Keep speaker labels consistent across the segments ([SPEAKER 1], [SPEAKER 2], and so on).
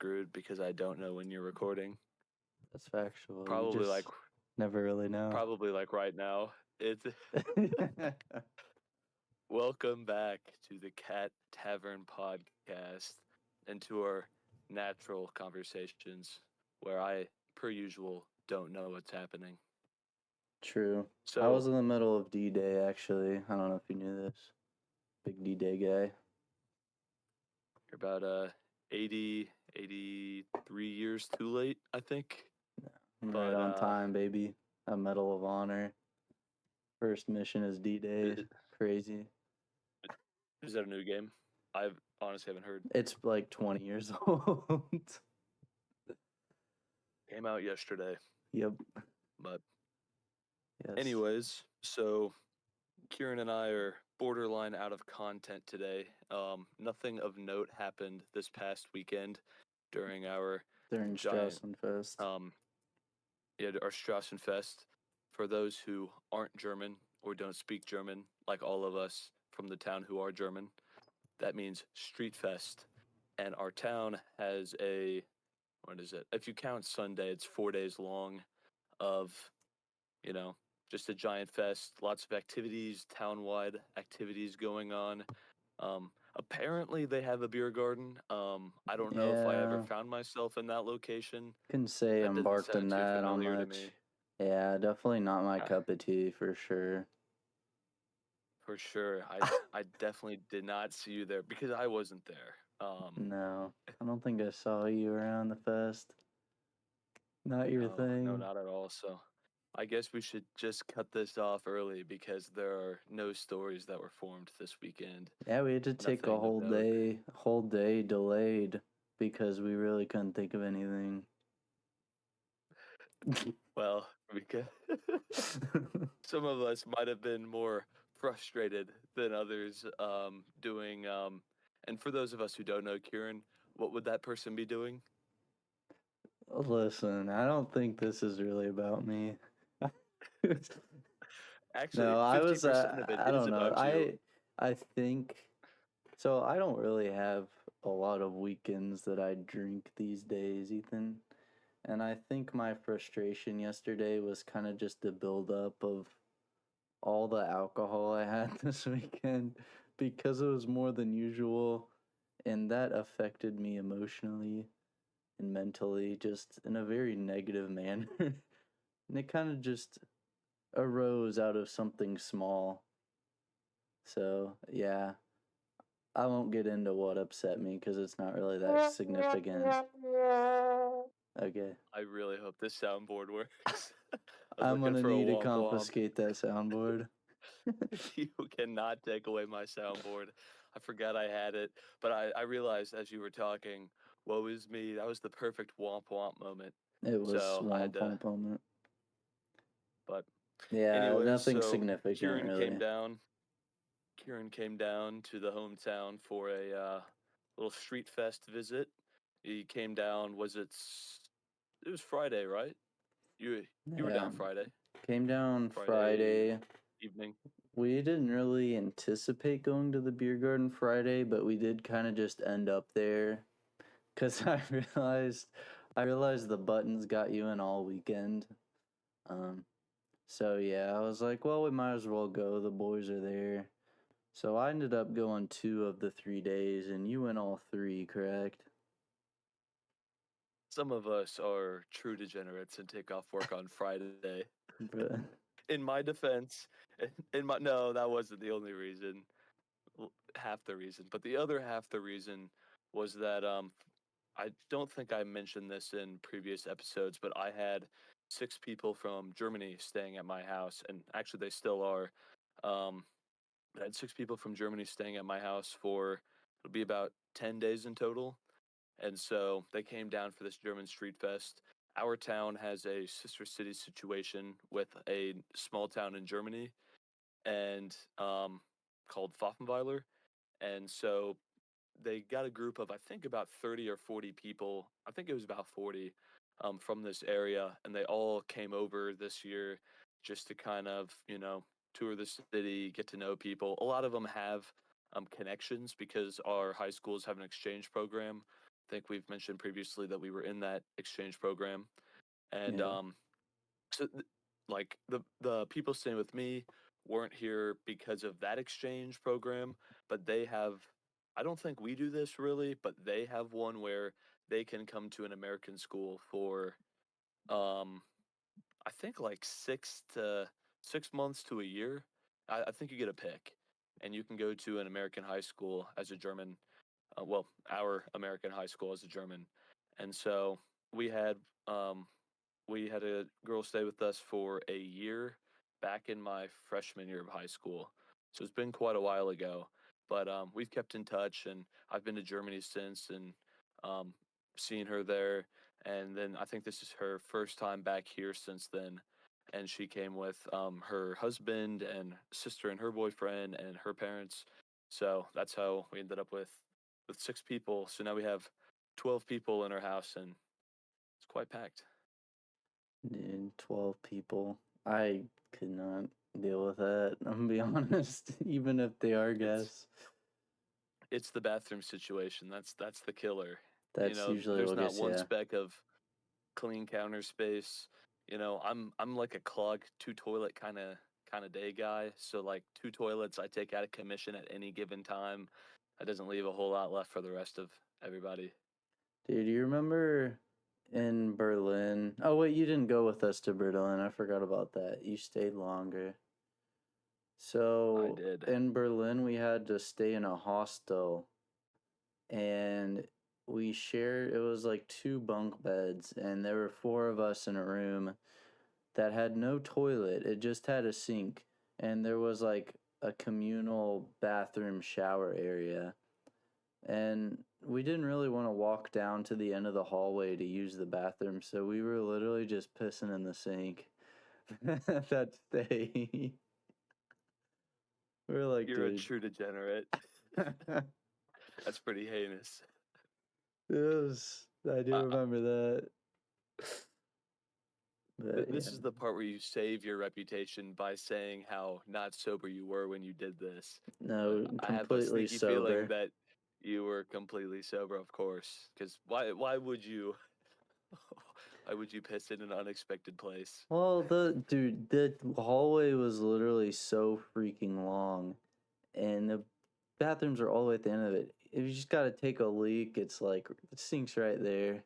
[SPEAKER 1] screwed because I don't know when you're recording.
[SPEAKER 2] That's factual. You
[SPEAKER 1] Probably
[SPEAKER 2] just
[SPEAKER 1] like
[SPEAKER 2] never really know.
[SPEAKER 1] probably like right now. It's welcome back to the Cat Tavern podcast and to our natural conversations where I, per usual, don't know what's happening.
[SPEAKER 2] True. I was
[SPEAKER 1] So
[SPEAKER 2] in the middle of D-Day, actually. I don't know if you knew this. Big D-Day guy.
[SPEAKER 1] you're about 80, 83 years too late, I think.
[SPEAKER 2] I'm right
[SPEAKER 1] But
[SPEAKER 2] on time, baby. A Medal of Honor. First mission is D-Day.
[SPEAKER 1] is,
[SPEAKER 2] Crazy.
[SPEAKER 1] is that a new game? I honestly haven't heard.
[SPEAKER 2] It's like 20 years old.
[SPEAKER 1] Came out yesterday,
[SPEAKER 2] Yep.
[SPEAKER 1] but
[SPEAKER 2] Yes.
[SPEAKER 1] anyways, so Kieran and I are borderline out of content today. Nothing of note happened this past weekend during our
[SPEAKER 2] During
[SPEAKER 1] giant,
[SPEAKER 2] Strassenfest.
[SPEAKER 1] our Strassenfest. For those who aren't German or don't speak German, like all of us from the town who are German, that means Street Fest. And our town has what is it? If you count Sunday, it's 4 days long of you know, just a giant fest, lots of activities, town-wide activities going on. Apparently, they have a beer garden. I don't know if I ever
[SPEAKER 2] Yeah.
[SPEAKER 1] found myself in that location.
[SPEAKER 2] Can say
[SPEAKER 1] That doesn't
[SPEAKER 2] embarked
[SPEAKER 1] sound
[SPEAKER 2] on
[SPEAKER 1] too
[SPEAKER 2] that on
[SPEAKER 1] familiar to
[SPEAKER 2] much.
[SPEAKER 1] me.
[SPEAKER 2] Yeah, definitely not my
[SPEAKER 1] Uh,
[SPEAKER 2] cup of tea for sure.
[SPEAKER 1] for sure, I definitely did not see you there because I wasn't there.
[SPEAKER 2] No, I don't think I saw you around the fest. Not your
[SPEAKER 1] No,
[SPEAKER 2] thing.
[SPEAKER 1] not at all. So, I guess we should just cut this off early because there are no stories that were formed this weekend.
[SPEAKER 2] Yeah, we had to take a
[SPEAKER 1] Nothing of note.
[SPEAKER 2] whole day delayed because we really couldn't think of anything.
[SPEAKER 1] Well, because some of us might have been more frustrated than others doing. And for those of us who don't know Kieran, what would that person be doing?
[SPEAKER 2] Listen, I don't think this is really about me.
[SPEAKER 1] Actually,
[SPEAKER 2] No, I was
[SPEAKER 1] 50% of it
[SPEAKER 2] I
[SPEAKER 1] is
[SPEAKER 2] don't know.
[SPEAKER 1] about you.
[SPEAKER 2] I think so I don't really have a lot of weekends that I drink these days, Ethan. And I think my frustration yesterday was kind of just the buildup of all the alcohol I had this weekend because it was more than usual, and that affected me emotionally and mentally just in a very negative manner. And it kind of just arose out of something small. So, yeah, I won't get into what upset me because it's not really that significant. Okay.
[SPEAKER 1] I really hope this soundboard works. I was
[SPEAKER 2] I'm
[SPEAKER 1] looking
[SPEAKER 2] gonna
[SPEAKER 1] for a
[SPEAKER 2] need to
[SPEAKER 1] womp womp.
[SPEAKER 2] confiscate that soundboard.
[SPEAKER 1] You cannot take away my soundboard. I forgot I had it, but I realized as you were talking, woe is me. That was the perfect womp womp moment.
[SPEAKER 2] It was
[SPEAKER 1] So I had
[SPEAKER 2] womp
[SPEAKER 1] to,
[SPEAKER 2] womp moment.
[SPEAKER 1] but
[SPEAKER 2] Yeah,
[SPEAKER 1] anyways,
[SPEAKER 2] nothing
[SPEAKER 1] so
[SPEAKER 2] significant
[SPEAKER 1] Kieran came
[SPEAKER 2] really.
[SPEAKER 1] down. Kieran came down to the hometown for a little street fest visit. He came down. It was Friday, right? You were
[SPEAKER 2] Yeah,
[SPEAKER 1] down Friday.
[SPEAKER 2] came down
[SPEAKER 1] Friday
[SPEAKER 2] Friday.
[SPEAKER 1] evening.
[SPEAKER 2] We didn't really anticipate going to the beer garden Friday, but we did kind of just end up there because I realized the buttons got you in all weekend. Um, so yeah, I was like, well, we might as well go. The boys are there. So I ended up going 2 of the 3 days, and you went all three, correct?
[SPEAKER 1] Some of us are true degenerates and take off work on Friday.
[SPEAKER 2] But
[SPEAKER 1] In my defense, in my no, that wasn't the only reason. Half the reason, but the other half the reason was that I don't think I mentioned this in previous episodes, but I had 6 people from Germany staying at my house, and actually they still are. Um, I had 6 people from Germany staying at my house for it'll be about 10 days in total, and so they came down for this German Street Fest. Our town has a sister city situation with a small town in Germany, and called Pfaffenweiler, and so they got a group of I think about 30 or 40 people. I think it was about 40 from this area, and they all came over this year just to kind of tour the city, get to know people. A lot of them have connections because our high schools have an exchange program think we've mentioned previously that we were in that exchange program, and
[SPEAKER 2] Yeah.
[SPEAKER 1] so like the people staying with me weren't here because of that exchange program, but they have. I don't think we do this really, but they have one where they can come to an American school for um I think like 6 months to a year. I think you get a pick, and you can go to an American high school as a German. Well, our American high school as a German, and so we had um, we had a girl stay with us for a year back in my freshman year of high school. So it's been quite a while ago, but we've kept in touch, and I've been to Germany since, and um, seen her there. And then I think this is her first time back here since then. And she came with her husband and sister and her boyfriend and her parents. So that's how we ended up with 6 people. So now we have 12 people in our house, and it's quite packed.
[SPEAKER 2] Dude, 12 people. I could not deal with that. I'm gonna be honest, even if they are
[SPEAKER 1] It's
[SPEAKER 2] guests.
[SPEAKER 1] it's the bathroom situation. That's the killer.
[SPEAKER 2] That's usually
[SPEAKER 1] There's
[SPEAKER 2] what
[SPEAKER 1] not
[SPEAKER 2] gets
[SPEAKER 1] one
[SPEAKER 2] yeah.
[SPEAKER 1] speck of clean counter space. I'm like a clog two toilet kind of day guy. So like two toilets I take out of commission at any given time. That doesn't leave a whole lot left for the rest of everybody.
[SPEAKER 2] Dude, you remember in Berlin? Oh wait, you didn't go with us to Berlin. I forgot about that. You stayed longer.
[SPEAKER 1] I
[SPEAKER 2] So
[SPEAKER 1] did.
[SPEAKER 2] in Berlin, we had to stay in a hostel, and we shared. It was like two bunk beds, and there were four of us in a room that had no toilet. It just had a sink, and there was like a communal bathroom shower area. And we didn't really want to walk down to the end of the hallway to use the bathroom, so we were literally just pissing in the sink that day. We were like,
[SPEAKER 1] You're a
[SPEAKER 2] dude,
[SPEAKER 1] true degenerate.
[SPEAKER 2] it
[SPEAKER 1] That's pretty heinous.
[SPEAKER 2] was, I do
[SPEAKER 1] I,
[SPEAKER 2] remember that. But yeah,
[SPEAKER 1] This is the part where you save your reputation by saying how not sober you were when you did this. But
[SPEAKER 2] no,
[SPEAKER 1] I have a
[SPEAKER 2] completely
[SPEAKER 1] sneaky feeling
[SPEAKER 2] sober.
[SPEAKER 1] that you were completely sober, of course. Because why would you why would you piss in an unexpected place?
[SPEAKER 2] Well, the hallway was literally so freaking long, and the bathrooms are all the way at the end of it. If you just gotta take a leak, it's like the sink's right there.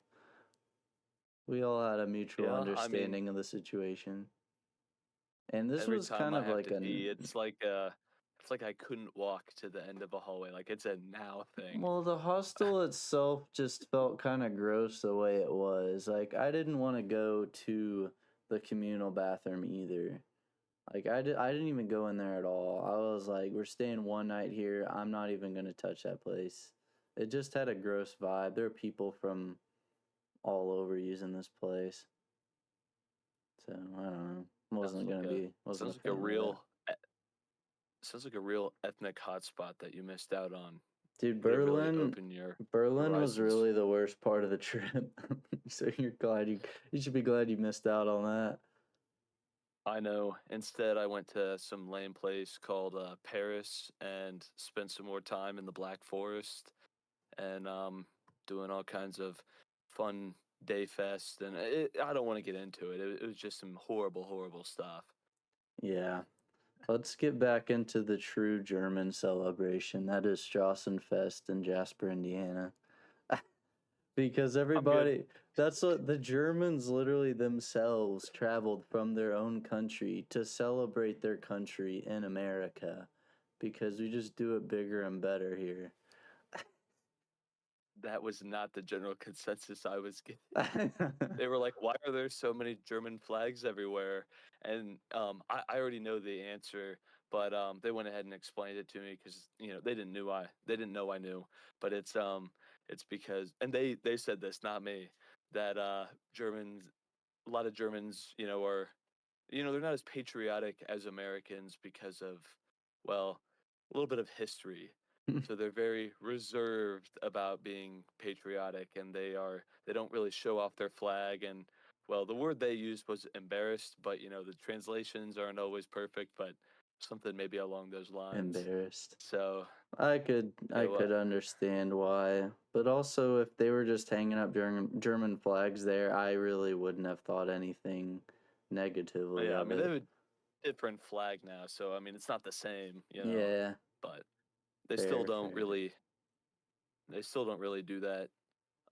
[SPEAKER 2] We all had a mutual
[SPEAKER 1] Yeah, I mean,
[SPEAKER 2] understanding of the situation, and this
[SPEAKER 1] every
[SPEAKER 2] was
[SPEAKER 1] time
[SPEAKER 2] kind
[SPEAKER 1] I
[SPEAKER 2] of
[SPEAKER 1] have
[SPEAKER 2] like
[SPEAKER 1] to pee, it's like I couldn't walk to the end of a hallway. Like it's a now thing.
[SPEAKER 2] well, the hostel itself just felt kind of gross the way it was. Like I didn't want to go to the communal bathroom either. Like I didn't even go in there at all. I was like, we're staying one night here. I'm not even gonna touch that place. It just had a gross vibe. There are people from all over using this place. So I don't know.
[SPEAKER 1] Sounds like
[SPEAKER 2] Wasn't
[SPEAKER 1] sounds
[SPEAKER 2] a
[SPEAKER 1] like a
[SPEAKER 2] fan of that.
[SPEAKER 1] real sounds like a real ethnic hotspot that you missed out on.
[SPEAKER 2] Dude,
[SPEAKER 1] Way to really open your
[SPEAKER 2] Berlin was
[SPEAKER 1] horizons.
[SPEAKER 2] really the worst part of the trip. So you should be glad you missed out on that.
[SPEAKER 1] I know. Instead, I went to some lame place called Paris and spent some more time in the Black Forest and doing all kinds of fun day fest. And I don't want to get into it. It was just some horrible, horrible stuff.
[SPEAKER 2] Yeah. Let's get back into the true German celebration. That is Strassenfest in Jasper, Indiana. Because
[SPEAKER 1] I'm good.
[SPEAKER 2] that's what the Germans literally themselves traveled from their own country to celebrate their country in America. Because we just do it bigger and better here.
[SPEAKER 1] That was not the general consensus I was getting. They were like, "Why are there so many German flags everywhere?" And I already know the answer, but they went ahead and explained it to me because they didn't know I knew, but it's because and they said this, not me, that Germans a lot of Germans are they're not as patriotic as Americans because of, well, a little bit of history. So they're very reserved about being patriotic, and they don't really show off their flag. And well, the word they used was embarrassed, but the translations aren't always perfect. But something maybe along those lines.
[SPEAKER 2] Embarrassed.
[SPEAKER 1] So
[SPEAKER 2] I
[SPEAKER 1] it was.
[SPEAKER 2] could understand why, but also if they were just hanging up German flags there, I really wouldn't have thought anything negatively
[SPEAKER 1] Yeah, I
[SPEAKER 2] of
[SPEAKER 1] mean they
[SPEAKER 2] it.
[SPEAKER 1] have a different flag now, so I mean it's not the same,
[SPEAKER 2] Yeah,
[SPEAKER 1] but they still
[SPEAKER 2] fair,
[SPEAKER 1] don't
[SPEAKER 2] fair.
[SPEAKER 1] really they still don't really do that.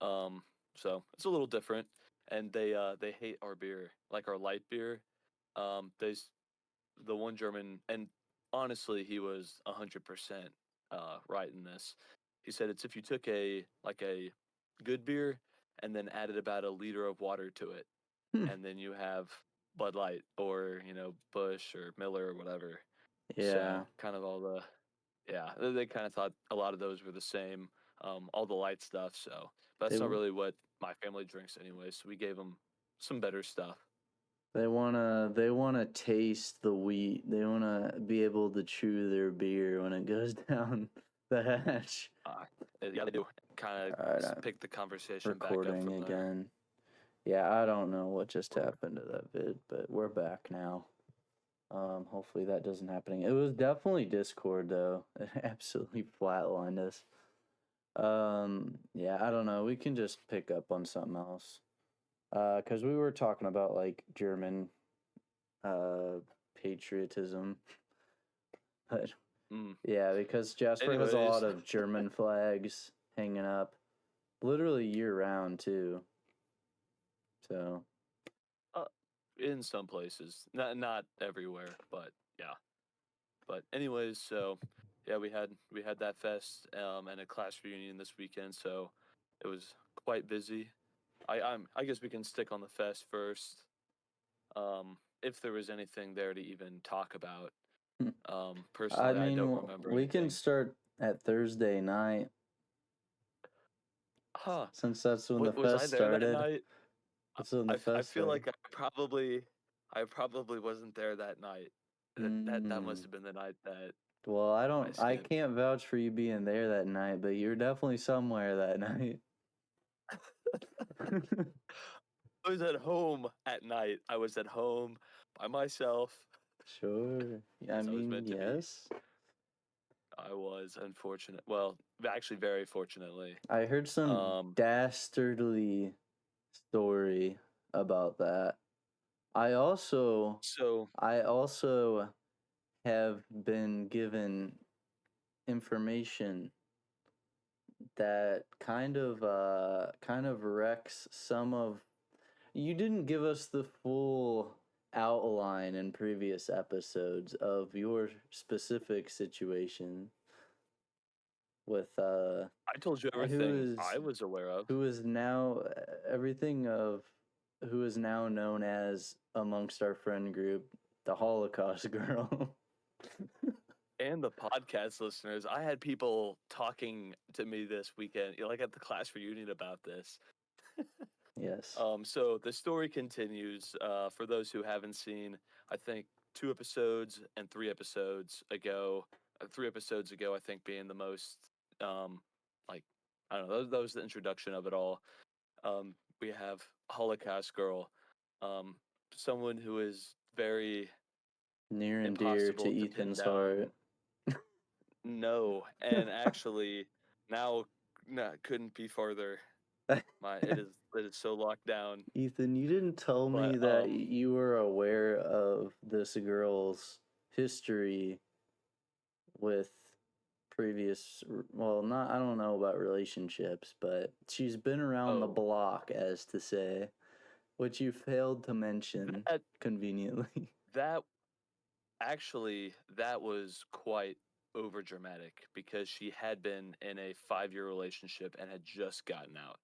[SPEAKER 1] Um, so it's a little different, and they hate our beer, like our light beer. They the one German, and honestly, he was 100% right in this. He said it's if you took a good beer and then added about a liter of water to it,
[SPEAKER 2] Hmm.
[SPEAKER 1] and then you have Bud Light or Bush or Miller or whatever.
[SPEAKER 2] Yeah,
[SPEAKER 1] So kind of all the yeah, they kind of thought a lot of those were the same, all the light stuff. So but
[SPEAKER 2] they
[SPEAKER 1] that's not really what my family drinks anyway. So we gave them some better stuff.
[SPEAKER 2] they wanna taste the wheat. They wanna be able to chew their beer when it goes down the hatch.
[SPEAKER 1] Uh, yeah, they do kind
[SPEAKER 2] All right,
[SPEAKER 1] of
[SPEAKER 2] I'm
[SPEAKER 1] pick the conversation back up
[SPEAKER 2] recording
[SPEAKER 1] from there.
[SPEAKER 2] again. Yeah, I don't know what just happened to that vid, but we're back now. Hopefully that doesn't happen again. It was definitely Discord though. It absolutely flatlined us. Yeah, I don't know. We can just pick up on something else. Cause we were talking about like German uh patriotism. But
[SPEAKER 1] Mm.
[SPEAKER 2] yeah, because Jasper has a lot
[SPEAKER 1] Anyways,
[SPEAKER 2] of German flags hanging up literally year round too. So
[SPEAKER 1] uh, in some places, not everywhere, but yeah. But anyways, so yeah, we had that fest and a class reunion this weekend, so it was quite busy. I guess we can stick on the fest first. If there was anything there to even talk about.
[SPEAKER 2] I
[SPEAKER 1] Personally, I don't
[SPEAKER 2] mean,
[SPEAKER 1] remember
[SPEAKER 2] we can
[SPEAKER 1] anything.
[SPEAKER 2] start at Thursday night
[SPEAKER 1] Huh?
[SPEAKER 2] since that's when the
[SPEAKER 1] Was I
[SPEAKER 2] fest
[SPEAKER 1] there that
[SPEAKER 2] started.
[SPEAKER 1] night?
[SPEAKER 2] That's when the
[SPEAKER 1] I
[SPEAKER 2] fest
[SPEAKER 1] feel
[SPEAKER 2] started.
[SPEAKER 1] like I probably wasn't there that night. That must
[SPEAKER 2] Mm.
[SPEAKER 1] have been the night that
[SPEAKER 2] Well,
[SPEAKER 1] I
[SPEAKER 2] I
[SPEAKER 1] skipped.
[SPEAKER 2] can't vouch for you being there that night, but you're definitely somewhere that night.
[SPEAKER 1] I was at home at night. I was at home by myself,
[SPEAKER 2] Sure. I
[SPEAKER 1] as I was
[SPEAKER 2] mean,
[SPEAKER 1] meant to be.
[SPEAKER 2] yes.
[SPEAKER 1] I was unfortunate. Well, actually, very fortunately.
[SPEAKER 2] I heard some
[SPEAKER 1] Um,
[SPEAKER 2] dastardly story about that. I also
[SPEAKER 1] so
[SPEAKER 2] I also have been given information that kind of wrecks some of. You didn't give us the full outline in previous episodes of your specific situation with
[SPEAKER 1] I told you
[SPEAKER 2] who
[SPEAKER 1] everything
[SPEAKER 2] is
[SPEAKER 1] I was aware of,
[SPEAKER 2] who is now everything of who is now known as amongst our friend group the Holocaust girl.
[SPEAKER 1] and the podcast listeners. I had people talking to me this weekend, like at the class reunion about this.
[SPEAKER 2] Yes.
[SPEAKER 1] So the story continues. For those who haven't seen, I think 2 episodes and 3 episodes ago, 3 episodes ago, I think being the most, um, like, I don't know, that was the introduction of it all. We have Holocaust Girl, um, someone who is very
[SPEAKER 2] Near and dear to
[SPEAKER 1] impossible to pin
[SPEAKER 2] Ethan's heart.
[SPEAKER 1] down. No, and actually, now, no, couldn't be farther. It is so locked down.
[SPEAKER 2] Ethan, you didn't tell me
[SPEAKER 1] But
[SPEAKER 2] that you were aware of this girl's history with previous, well, not, I don't know about relationships, but she's been around the
[SPEAKER 1] oh,
[SPEAKER 2] block, as to say, which you failed to mention
[SPEAKER 1] that
[SPEAKER 2] conveniently.
[SPEAKER 1] that actually that was quite over dramatic because she had been in a 5-year relationship and had just gotten out.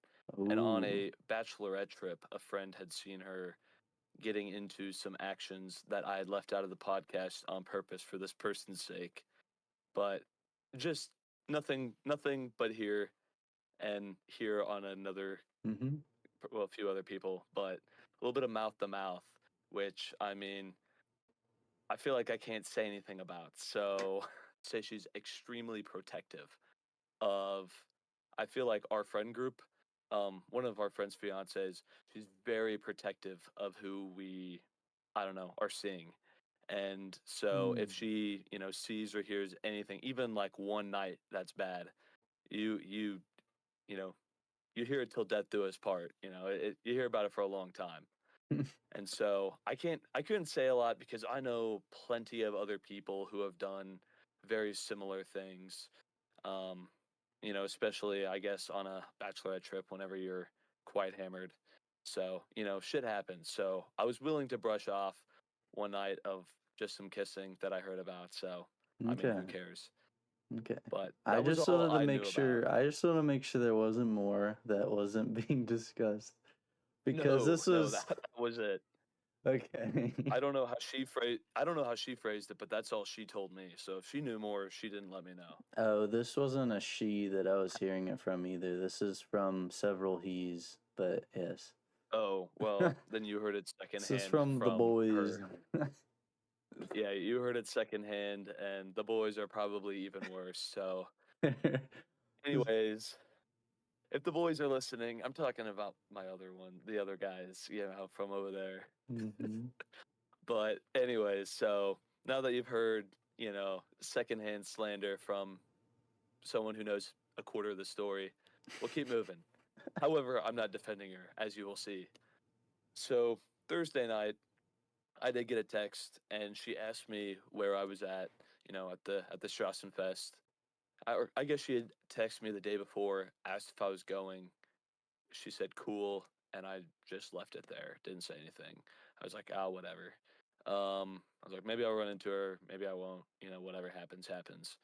[SPEAKER 1] And on
[SPEAKER 2] Ooh.
[SPEAKER 1] a bachelorette trip, a friend had seen her getting into some actions that I had left out of the podcast on purpose for this person's sake. But just nothing but here and here on another,
[SPEAKER 2] Mm-hmm.
[SPEAKER 1] well, a few other people, but a little bit of mouth to mouth, which I mean, I feel like I can't say anything about. So say she's extremely protective of, I feel like our friend group, one of our friends' fiancés, she's very protective of who we, I don't know, are seeing. And so if
[SPEAKER 2] Mm.
[SPEAKER 1] she, sees or hears anything, even like one night that's bad, you you know, you hear it till death do us part. You hear about it for a long time. And so I couldn't say a lot because I know plenty of other people who have done very similar things. Um, especially I guess on a bachelorette trip whenever you're quite hammered. So, shit happens. So I was willing to brush off one night of just some kissing that I heard about. So, I mean,
[SPEAKER 2] Okay.
[SPEAKER 1] who cares?
[SPEAKER 2] Okay.
[SPEAKER 1] But
[SPEAKER 2] I
[SPEAKER 1] that was
[SPEAKER 2] just
[SPEAKER 1] all
[SPEAKER 2] wanted to
[SPEAKER 1] I
[SPEAKER 2] make
[SPEAKER 1] knew about.
[SPEAKER 2] sure. I just want to make sure there wasn't more that wasn't being discussed because
[SPEAKER 1] No,
[SPEAKER 2] this
[SPEAKER 1] no,
[SPEAKER 2] was
[SPEAKER 1] that was it.
[SPEAKER 2] okay.
[SPEAKER 1] I don't know how she phrased it, but that's all she told me. So if she knew more, she didn't let me know.
[SPEAKER 2] Oh, this wasn't a she that I was hearing it from either. This is from several he's, but yes.
[SPEAKER 1] Oh, well, then you heard it
[SPEAKER 2] This is
[SPEAKER 1] secondhand
[SPEAKER 2] from the
[SPEAKER 1] from
[SPEAKER 2] boys.
[SPEAKER 1] her. Yeah, you heard it secondhand, and the boys are probably even worse. So, anyways, if the boys are listening, I'm talking about my other one, the other guys, from over there.
[SPEAKER 2] Mm-hmm.
[SPEAKER 1] But, anyways, so now that you've heard, secondhand slander from someone who knows a quarter of the story, we'll keep moving. However, I'm not defending her, as you will see. So, Thursday night, I did get a text, and she asked me where I was at, at the Strassenfest. I guess she had texted me the day before, asked if I was going. She said cool, and I just left it there. Didn't say anything. I was like, oh, whatever. I was like, maybe I'll run into her, maybe I won't. Whatever happens, happens.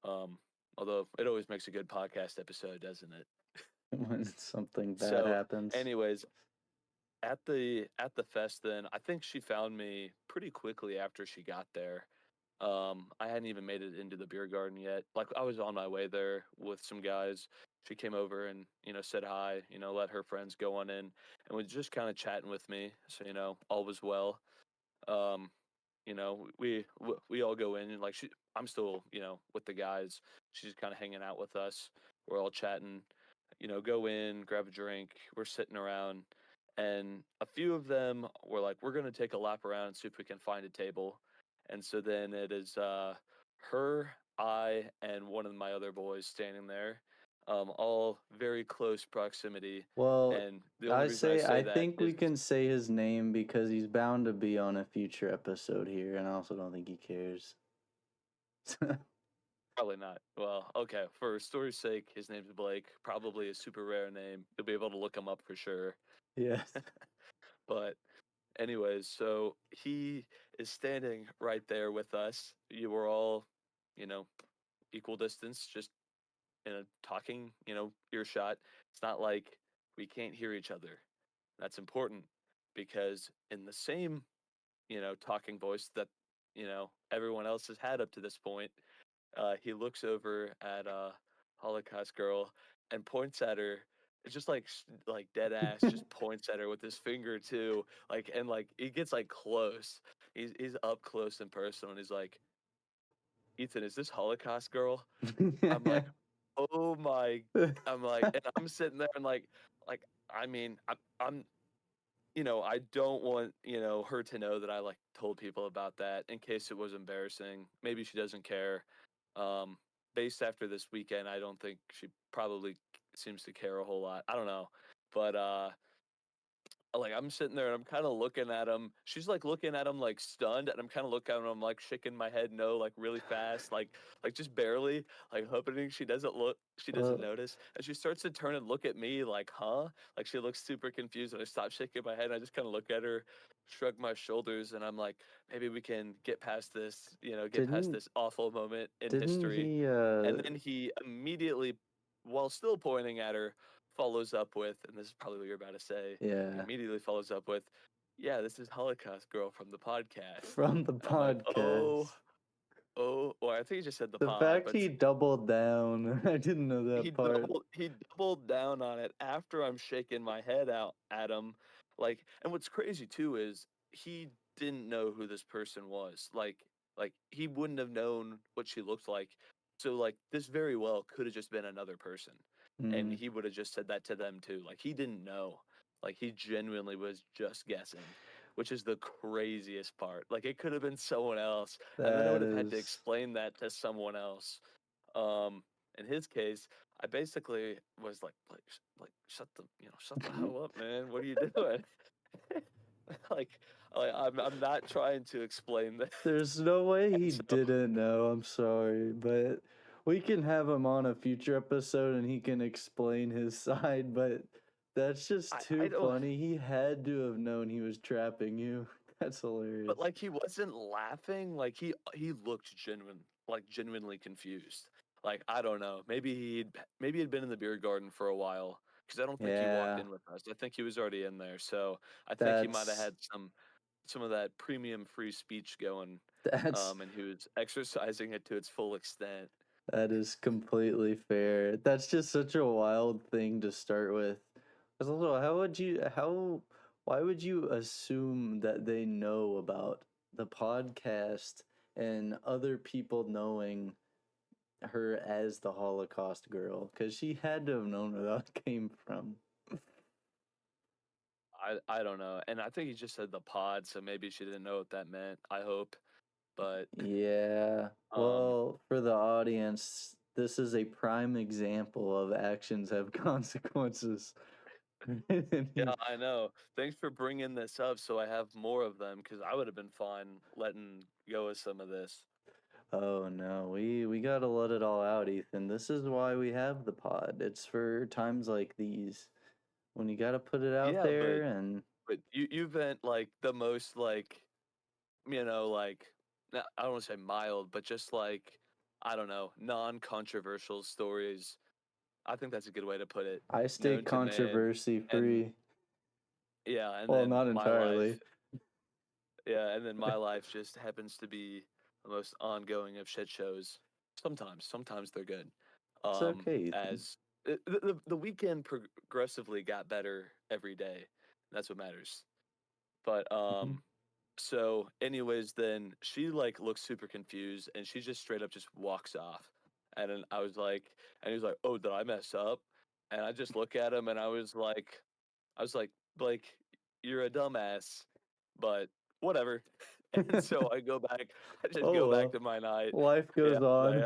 [SPEAKER 1] Um, although it always makes a good podcast episode, doesn't it?
[SPEAKER 2] When something bad
[SPEAKER 1] So,
[SPEAKER 2] happens.
[SPEAKER 1] anyways, at the fest, then I think she found me pretty quickly after she got there. I hadn't even made it into the beer garden yet. Like I was on my way there with some guys. She came over and said hi. Let her friends go on in, and was just kind of chatting with me. So all was well. Um, we all go in and like I'm still with the guys. She's kind of hanging out with us. We're all chatting. Go in, grab a drink. We're sitting around, and a few of them were like, "We're gonna take a lap around and see if we can find a table." And so then it is her, I, and one of my other boys standing there, all very close proximity.
[SPEAKER 2] Well,
[SPEAKER 1] And the only reason I say
[SPEAKER 2] I
[SPEAKER 1] that
[SPEAKER 2] think we
[SPEAKER 1] is
[SPEAKER 2] can say his name because he's bound to be on a future episode here, and I also don't think he cares.
[SPEAKER 1] probably not. Well, okay, for story's sake, his name's Blake. Probably a super rare name. You'll be able to look him up for sure.
[SPEAKER 2] Yes.
[SPEAKER 1] But anyways, so he is standing right there with us. You were all, you know, equal distance, just in a talking, earshot. It's not like we can't hear each other. That's important because in the same, talking voice that, everyone else has had up to this point, he looks over at Holocaust girl and points at her. It's just like dead ass, just points at her with his finger too. Like and like he gets like close. He's up close and personal, and he's like, "Ethan, is this Holocaust girl?" I'm like, "Oh my!" I'm like, and I'm sitting there and like I mean, I'm I don't want, her to know that I like told people about that in case it was embarrassing. Maybe she doesn't care. Um, Based after this weekend, I don't think she probably seems to care a whole lot. I don't know. But like I'm sitting there and I'm kind of looking at him. She's like looking at him like stunned, and I'm kind of looking at him like shaking my head no, like really fast, like just barely, like hoping she doesn't
[SPEAKER 2] Well,
[SPEAKER 1] notice. And she starts to turn and look at me like, huh? Like she looks super confused, and I stop shaking my head. And I just kind of look at her, shrug my shoulders, and I'm like, maybe we can get past this, get past
[SPEAKER 2] didn't
[SPEAKER 1] this awful moment in
[SPEAKER 2] didn't
[SPEAKER 1] history.
[SPEAKER 2] he
[SPEAKER 1] And then he immediately, while still pointing at her, follows up with, and this is probably what you're about to say, he
[SPEAKER 2] yeah,
[SPEAKER 1] immediately follows up with, yeah, this is Holocaust Girl from the podcast.
[SPEAKER 2] from the
[SPEAKER 1] And I'm like,
[SPEAKER 2] podcast.
[SPEAKER 1] well, I think he just said the
[SPEAKER 2] The
[SPEAKER 1] pod,
[SPEAKER 2] fact
[SPEAKER 1] but
[SPEAKER 2] he doubled down, I didn't know
[SPEAKER 1] he
[SPEAKER 2] that part.
[SPEAKER 1] doubled he doubled down on it after I'm shaking my head out at him. Like, and what's crazy too is he didn't know who this person was. Like he wouldn't have known what she looked like. So like this very well could have just been another person. And
[SPEAKER 2] Mm.
[SPEAKER 1] he would have just said that to them too. Like he didn't know. Like he genuinely was just guessing. which is the craziest part. Like it could have been someone else, and then I would
[SPEAKER 2] That
[SPEAKER 1] have had to
[SPEAKER 2] is
[SPEAKER 1] explain that to someone else. Um, in his case, I basically was like shut the hell up, man. What are you doing? like, I'm not trying to explain that.
[SPEAKER 2] there's no way he
[SPEAKER 1] And so
[SPEAKER 2] didn't know. I'm sorry, but we can have him on a future episode and he can explain his side, but that's just
[SPEAKER 1] I
[SPEAKER 2] too
[SPEAKER 1] don't.
[SPEAKER 2] funny. He had to have known he was trapping you. That's hilarious.
[SPEAKER 1] But like he wasn't laughing. Like he looked genuinely confused. Like I don't know. Maybe he'd been in the beer garden for a while because I don't think he walked
[SPEAKER 2] Yeah,
[SPEAKER 1] in with us. I think he was already in there. So I think he might have
[SPEAKER 2] that's
[SPEAKER 1] had some of that premium free speech going,
[SPEAKER 2] that's
[SPEAKER 1] and he was exercising it to its full extent.
[SPEAKER 2] that is completely fair. That's just such a wild thing to start with. 'Cause also, why would you assume that they know about the podcast and other people knowing her as the Holocaust girl? Because she had to have known where that came from.
[SPEAKER 1] I don't know, and I think he just said the pod, so maybe she didn't know what that meant. I hope, but
[SPEAKER 2] Yeah.
[SPEAKER 1] um,
[SPEAKER 2] Well, for the audience, this is a prime example of actions have consequences. And
[SPEAKER 1] yeah,
[SPEAKER 2] he
[SPEAKER 1] I know. Thanks for bringing this up, so I have more of them because I would have been fine letting go of some of this.
[SPEAKER 2] Oh no, we gotta let it all out, Ethan. This is why we have the pod. It's for times like these when you gotta put it out
[SPEAKER 1] Yeah,
[SPEAKER 2] there and
[SPEAKER 1] but you vent like the most like like I don't want to say mild, but just like I don't know, non-controversial stories. I think that's a good way to put it.
[SPEAKER 2] I stay
[SPEAKER 1] Known to man,
[SPEAKER 2] controversy
[SPEAKER 1] and
[SPEAKER 2] free.
[SPEAKER 1] yeah, and
[SPEAKER 2] Well,
[SPEAKER 1] then
[SPEAKER 2] not
[SPEAKER 1] my life,
[SPEAKER 2] entirely.
[SPEAKER 1] yeah, and then my life just happens to be the most ongoing of shit shows. Sometimes they're good.
[SPEAKER 2] It's okay, Ethan.
[SPEAKER 1] As the weekend progressively got better every day. That's what matters. But
[SPEAKER 2] Mhm.
[SPEAKER 1] so anyways, then she like looks super confused and she just straight up just walks off. And then and he was like, "Oh, did I mess up?" And I just look at him and I was like, "Blake, you're a dumbass, but whatever." And so I go back, I just
[SPEAKER 2] Oh
[SPEAKER 1] go back
[SPEAKER 2] well,
[SPEAKER 1] to my night.
[SPEAKER 2] life
[SPEAKER 1] Yeah,
[SPEAKER 2] goes on.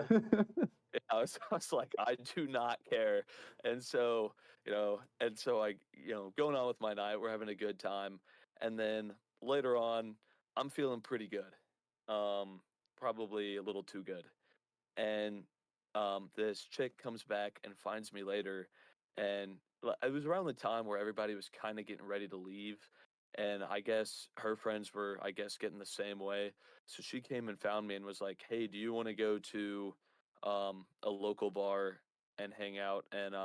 [SPEAKER 1] yeah, I was like, I do not care. And so, going on with my night, we're having a good time. And then later on, I'm feeling pretty good. Probably a little too good. And this chick comes back and finds me later. And it was around the time where everybody was kind of getting ready to leave. And I guess her friends were, I guess, getting the same way. So she came and found me and was like, "Hey, do you want to go to a local bar and hang out and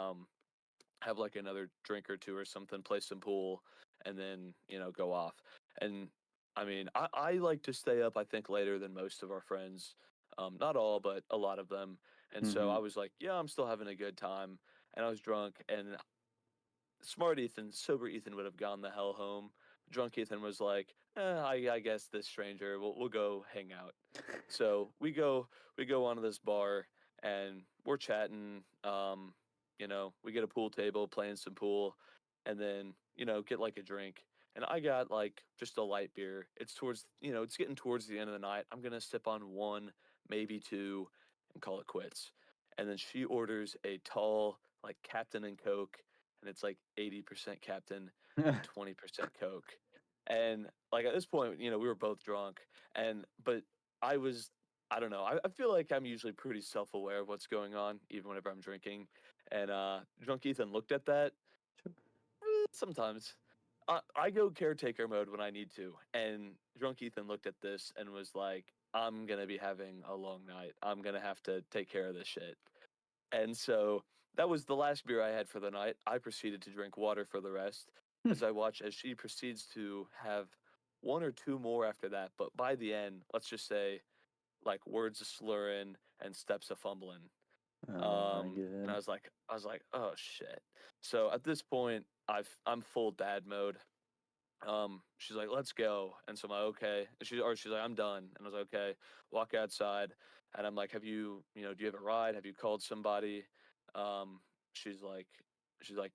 [SPEAKER 1] have like another drink or two or something, play some pool, and then go off?" And I mean, I like to stay up. I think later than most of our friends, not all, but a lot of them. And so
[SPEAKER 2] Hmm.
[SPEAKER 1] I was like, "Yeah, I'm still having a good time," and I was drunk. And smart Ethan, sober Ethan would have gone the hell home. Drunk Ethan was like, I guess this stranger, we'll go hang out. So we go onto this bar and we're chatting. We get a pool table, playing some pool, and then get like a drink. And I got like just a light beer. It's getting towards the end of the night. I'm gonna sip on one, maybe two, and call it quits. And then she orders a tall like Captain and Coke, and it's like 80% Captain and 20% Coke. And like at this point, we were both drunk, but I was I don't know. I feel like I'm usually pretty self-aware of what's going on, even whenever I'm drinking. And drunk Ethan looked at that. Sometimes I go caretaker mode when I need to. And drunk Ethan looked at this and was like, "I'm gonna be having a long night. I'm gonna have to take care of this shit." And so that was the last beer I had for the night. I proceeded to drink water for the rest as I watch as she proceeds to have one or two more after that. But by the end, let's just say like words a slurring and steps a fumbling.
[SPEAKER 2] Oh my
[SPEAKER 1] And
[SPEAKER 2] god.
[SPEAKER 1] I was like, oh shit. So at this point, I'm full dad mode. She's like, let's go. And so I'm like, okay. And she's like, I'm done. And I was like, okay. Walk outside. And I'm like, do you have a ride? Have you called somebody? Um, she's like,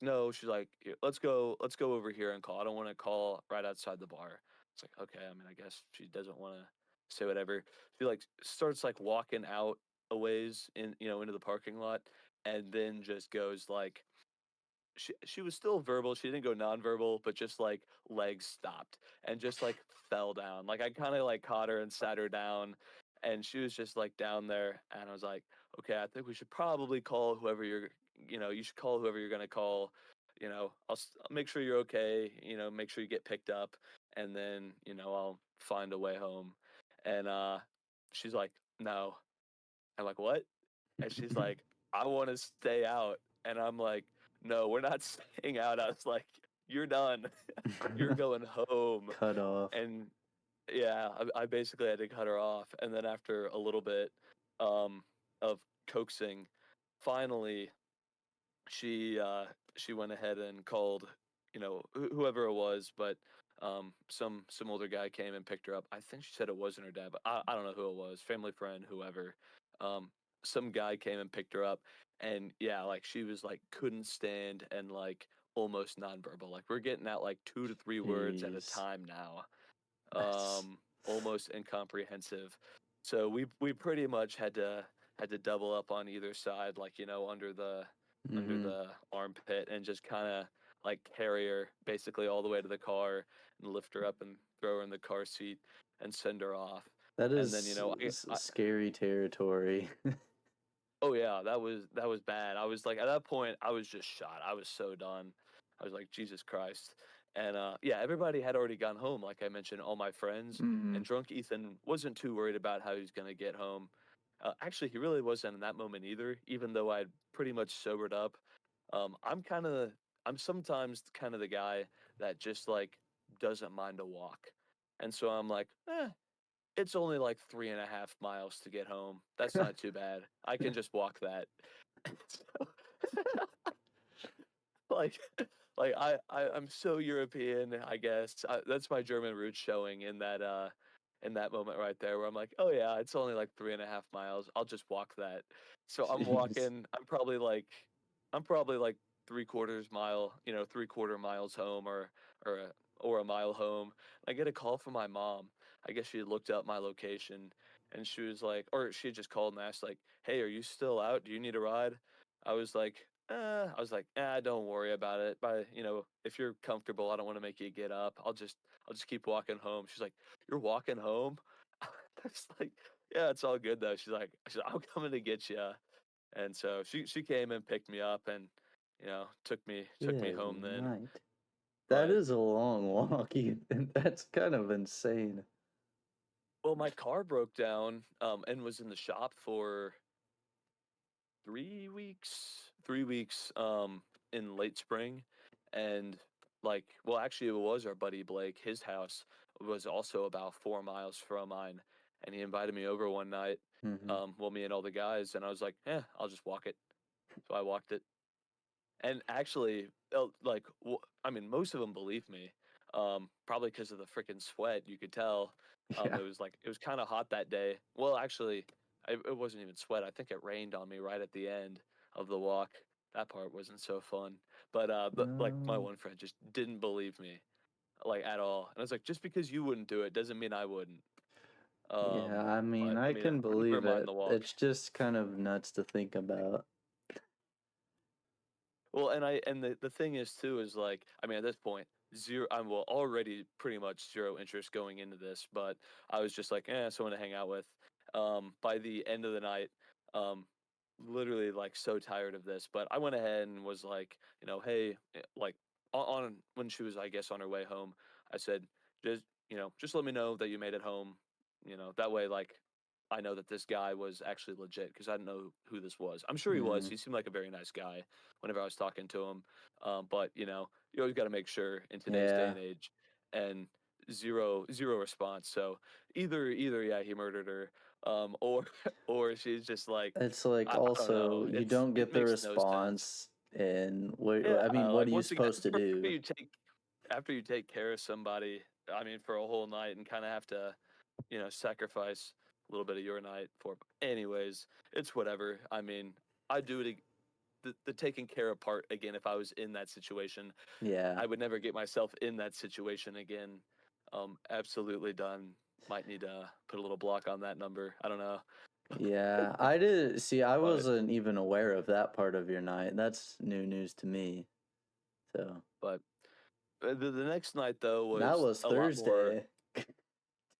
[SPEAKER 1] no. She's like, "Here, let's go over here and call. I don't want to call right outside the bar." It's like, okay, I mean, I guess she doesn't want to say whatever. She like starts like walking out a ways in, into the parking lot, and then just goes like, she was still verbal. She didn't go nonverbal, but just like legs stopped and just like fell down. Like I kind of like caught her and sat her down, and she was just like down there. And I was like, okay, I think we should probably call whoever you should call whoever you're gonna call. I'll make sure you're okay. Make sure you get picked up, and then I'll find a way home. And she's like, no. I'm like, what? And she's like, I want to stay out. And I'm like, no, we're not staying out. I was like, you're done. You're going home.
[SPEAKER 2] Cut off.
[SPEAKER 1] And yeah, I basically had to cut her off. And then after a little bit um, of coaxing, finally she went ahead and called whoever it was, but some older guy came and picked her up. I think she said it wasn't her dad, but I don't know who it was, family friend, whoever. um some guy came and picked her up, and yeah, like she was like couldn't stand and like almost nonverbal. Like we're getting at like 2 to 3 words at a
[SPEAKER 2] Jeez.
[SPEAKER 1] time now.
[SPEAKER 2] That's
[SPEAKER 1] Almost incomprehensive. So we pretty much had to double up on either side, like under
[SPEAKER 2] mm-hmm.
[SPEAKER 1] the armpit, and just kind of like carry her basically all the way to the car and lift her up and throw her in the car seat and send her off.
[SPEAKER 2] That
[SPEAKER 1] And then
[SPEAKER 2] is scary territory.
[SPEAKER 1] oh yeah, that was bad. I was like at that point I was just shot. I was so done. I was like Jesus Christ. And yeah, everybody had already gone home, like I mentioned, all my friends,
[SPEAKER 2] mm.
[SPEAKER 1] and drunk Ethan wasn't too worried about how he was going to get home. Actually, he really wasn't in that moment either, even though I'd pretty much sobered up. I'm I'm sometimes kind of the guy that just like doesn't mind a walk. And so I'm like, it's only like 3.5 miles to get home. That's not too bad. I can just walk that. So, like, I'm so European, I guess. That's my German roots showing in that moment right there, where I'm like, oh yeah, it's only like 3.5 miles. I'll just walk that. So I'm
[SPEAKER 2] Jeez.
[SPEAKER 1] walking. I'm probably like 3/4 mile, 3/4 miles home, or a mile home. I get a call from my mom. I guess she looked up my location, and she was like, or she just called and asked like, "Hey, are you still out? Do you need a ride?" I was like, don't worry about it. If you're comfortable, I don't want to make you get up. I'll just keep walking home." She's like, "You're walking home?" I was like, "Yeah, it's all good though." She's like, "I'm coming to get you." And so she came and picked me up, and took me
[SPEAKER 2] Good
[SPEAKER 1] home then.
[SPEAKER 2] night. That
[SPEAKER 1] But
[SPEAKER 2] is a long walk, Ethan. That's kind of insane.
[SPEAKER 1] well, my car broke down and was in the shop for 3 weeks in late spring. And like, well, actually it was our buddy Blake. His house was also about 4 miles from mine, and he invited me over one night,
[SPEAKER 2] Mm-hmm.
[SPEAKER 1] well, me and all the guys, and I was like, I'll just walk it. So I walked it. And actually, like, I mean, most of them believe me, probably because of the freaking sweat. You could tell.
[SPEAKER 2] Yeah.
[SPEAKER 1] It was kind of hot that day. Well, actually, it wasn't even sweat. I think it rained on me right at the end of the walk. That part wasn't so fun. But like my
[SPEAKER 2] Um,
[SPEAKER 1] one friend just didn't believe me, like at all. And I was like, just because you wouldn't do it doesn't mean I wouldn't.
[SPEAKER 2] yeah, I mean,
[SPEAKER 1] But
[SPEAKER 2] I
[SPEAKER 1] I mean,
[SPEAKER 2] can
[SPEAKER 1] never
[SPEAKER 2] believe
[SPEAKER 1] mind
[SPEAKER 2] it.
[SPEAKER 1] the walk.
[SPEAKER 2] It's just kind of nuts to think about.
[SPEAKER 1] Well, and the thing is too is like, I mean, at this point, zero. I'm well already pretty much zero interest going into this, but I was just like, someone to hang out with. By the end of the night, um, literally like so tired of this, but I went ahead and was like, hey, like on when she was, I guess, on her way home, I said, just let me know that you made it home. That way, like, I know that this guy was actually legit, because I didn't know who this was. I'm sure he was.
[SPEAKER 2] Mm,
[SPEAKER 1] He seemed like a very nice guy whenever I was talking to him. But you always got to make sure in today's day
[SPEAKER 2] yeah,
[SPEAKER 1] and age. And zero response. So either yeah, he murdered her, or or she's just like,
[SPEAKER 2] it's like
[SPEAKER 1] I don't
[SPEAKER 2] also
[SPEAKER 1] know.
[SPEAKER 2] you don't
[SPEAKER 1] It
[SPEAKER 2] get the
[SPEAKER 1] makes no sense.
[SPEAKER 2] response, and what
[SPEAKER 1] Yeah,
[SPEAKER 2] I mean, what
[SPEAKER 1] like
[SPEAKER 2] are you
[SPEAKER 1] once again,
[SPEAKER 2] supposed to do?
[SPEAKER 1] after you take care of somebody, I mean, for a whole night, and kind of have to, sacrifice a little bit of your night for. Anyways, it's whatever. I mean, I do it. The taking care of part again. If I was in that situation,
[SPEAKER 2] Yeah,
[SPEAKER 1] I would never get myself in that situation again. Absolutely done. Might need to put a little block on that number. I don't know,
[SPEAKER 2] Yeah, I did see. I
[SPEAKER 1] but
[SPEAKER 2] wasn't even aware of that part of your night. That's new news to me. So
[SPEAKER 1] but the next night though
[SPEAKER 2] that
[SPEAKER 1] was
[SPEAKER 2] was
[SPEAKER 1] a lot more.
[SPEAKER 2] Thursday.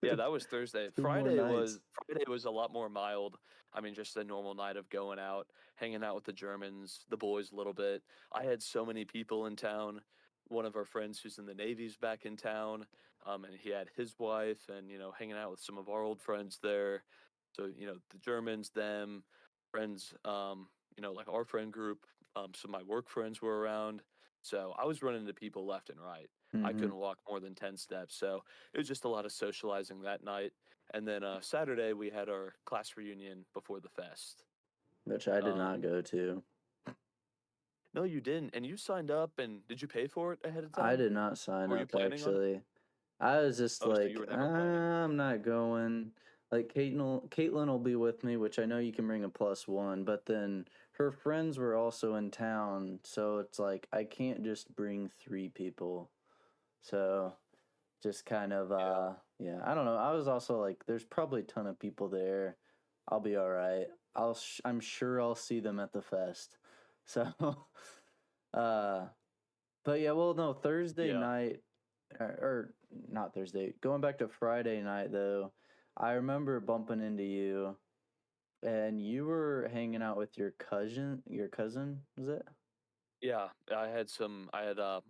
[SPEAKER 1] Yeah,
[SPEAKER 2] two,
[SPEAKER 1] that was Thursday.
[SPEAKER 2] two more nights.
[SPEAKER 1] Friday was a lot more mild. I mean, just a normal night of going out, hanging out with the Germans, the boys a little bit. I had so many people in town. One of our friends who's in the Navy's back in town, and he had his wife, and hanging out with some of our old friends there. So the Germans, them, friends, like our friend group. Some of my work friends were around. So I was running into people left and right. I
[SPEAKER 2] Mm-hmm.
[SPEAKER 1] couldn't walk more than 10 steps. So it was just a lot of socializing that night. And then Saturday we had our class reunion before the fest.
[SPEAKER 2] Which I did not
[SPEAKER 1] Um,
[SPEAKER 2] go to.
[SPEAKER 1] no, you didn't. And you signed up, and did you pay for it ahead of
[SPEAKER 2] I
[SPEAKER 1] time?
[SPEAKER 2] did not sign
[SPEAKER 1] Were you
[SPEAKER 2] up
[SPEAKER 1] planning on it?
[SPEAKER 2] actually. I was just
[SPEAKER 1] Oh, so you
[SPEAKER 2] like,
[SPEAKER 1] were never planning.
[SPEAKER 2] I'm not going. Like Caitlin will be with me, which I know you can bring a +1, but then her friends were also in town, so it's like I can't just bring 3 people. So just kind of
[SPEAKER 1] Yeah,
[SPEAKER 2] yeah, I don't know. I was also like, there's probably a ton of people there. I'll be all right. I'm sure I'll see them at the fest. So uh but yeah, well, no, Thursday
[SPEAKER 1] yeah,
[SPEAKER 2] night, or not Thursday, going back to Friday night though, I remember bumping into you and you were hanging out with your cousin, was it?
[SPEAKER 1] yeah. I had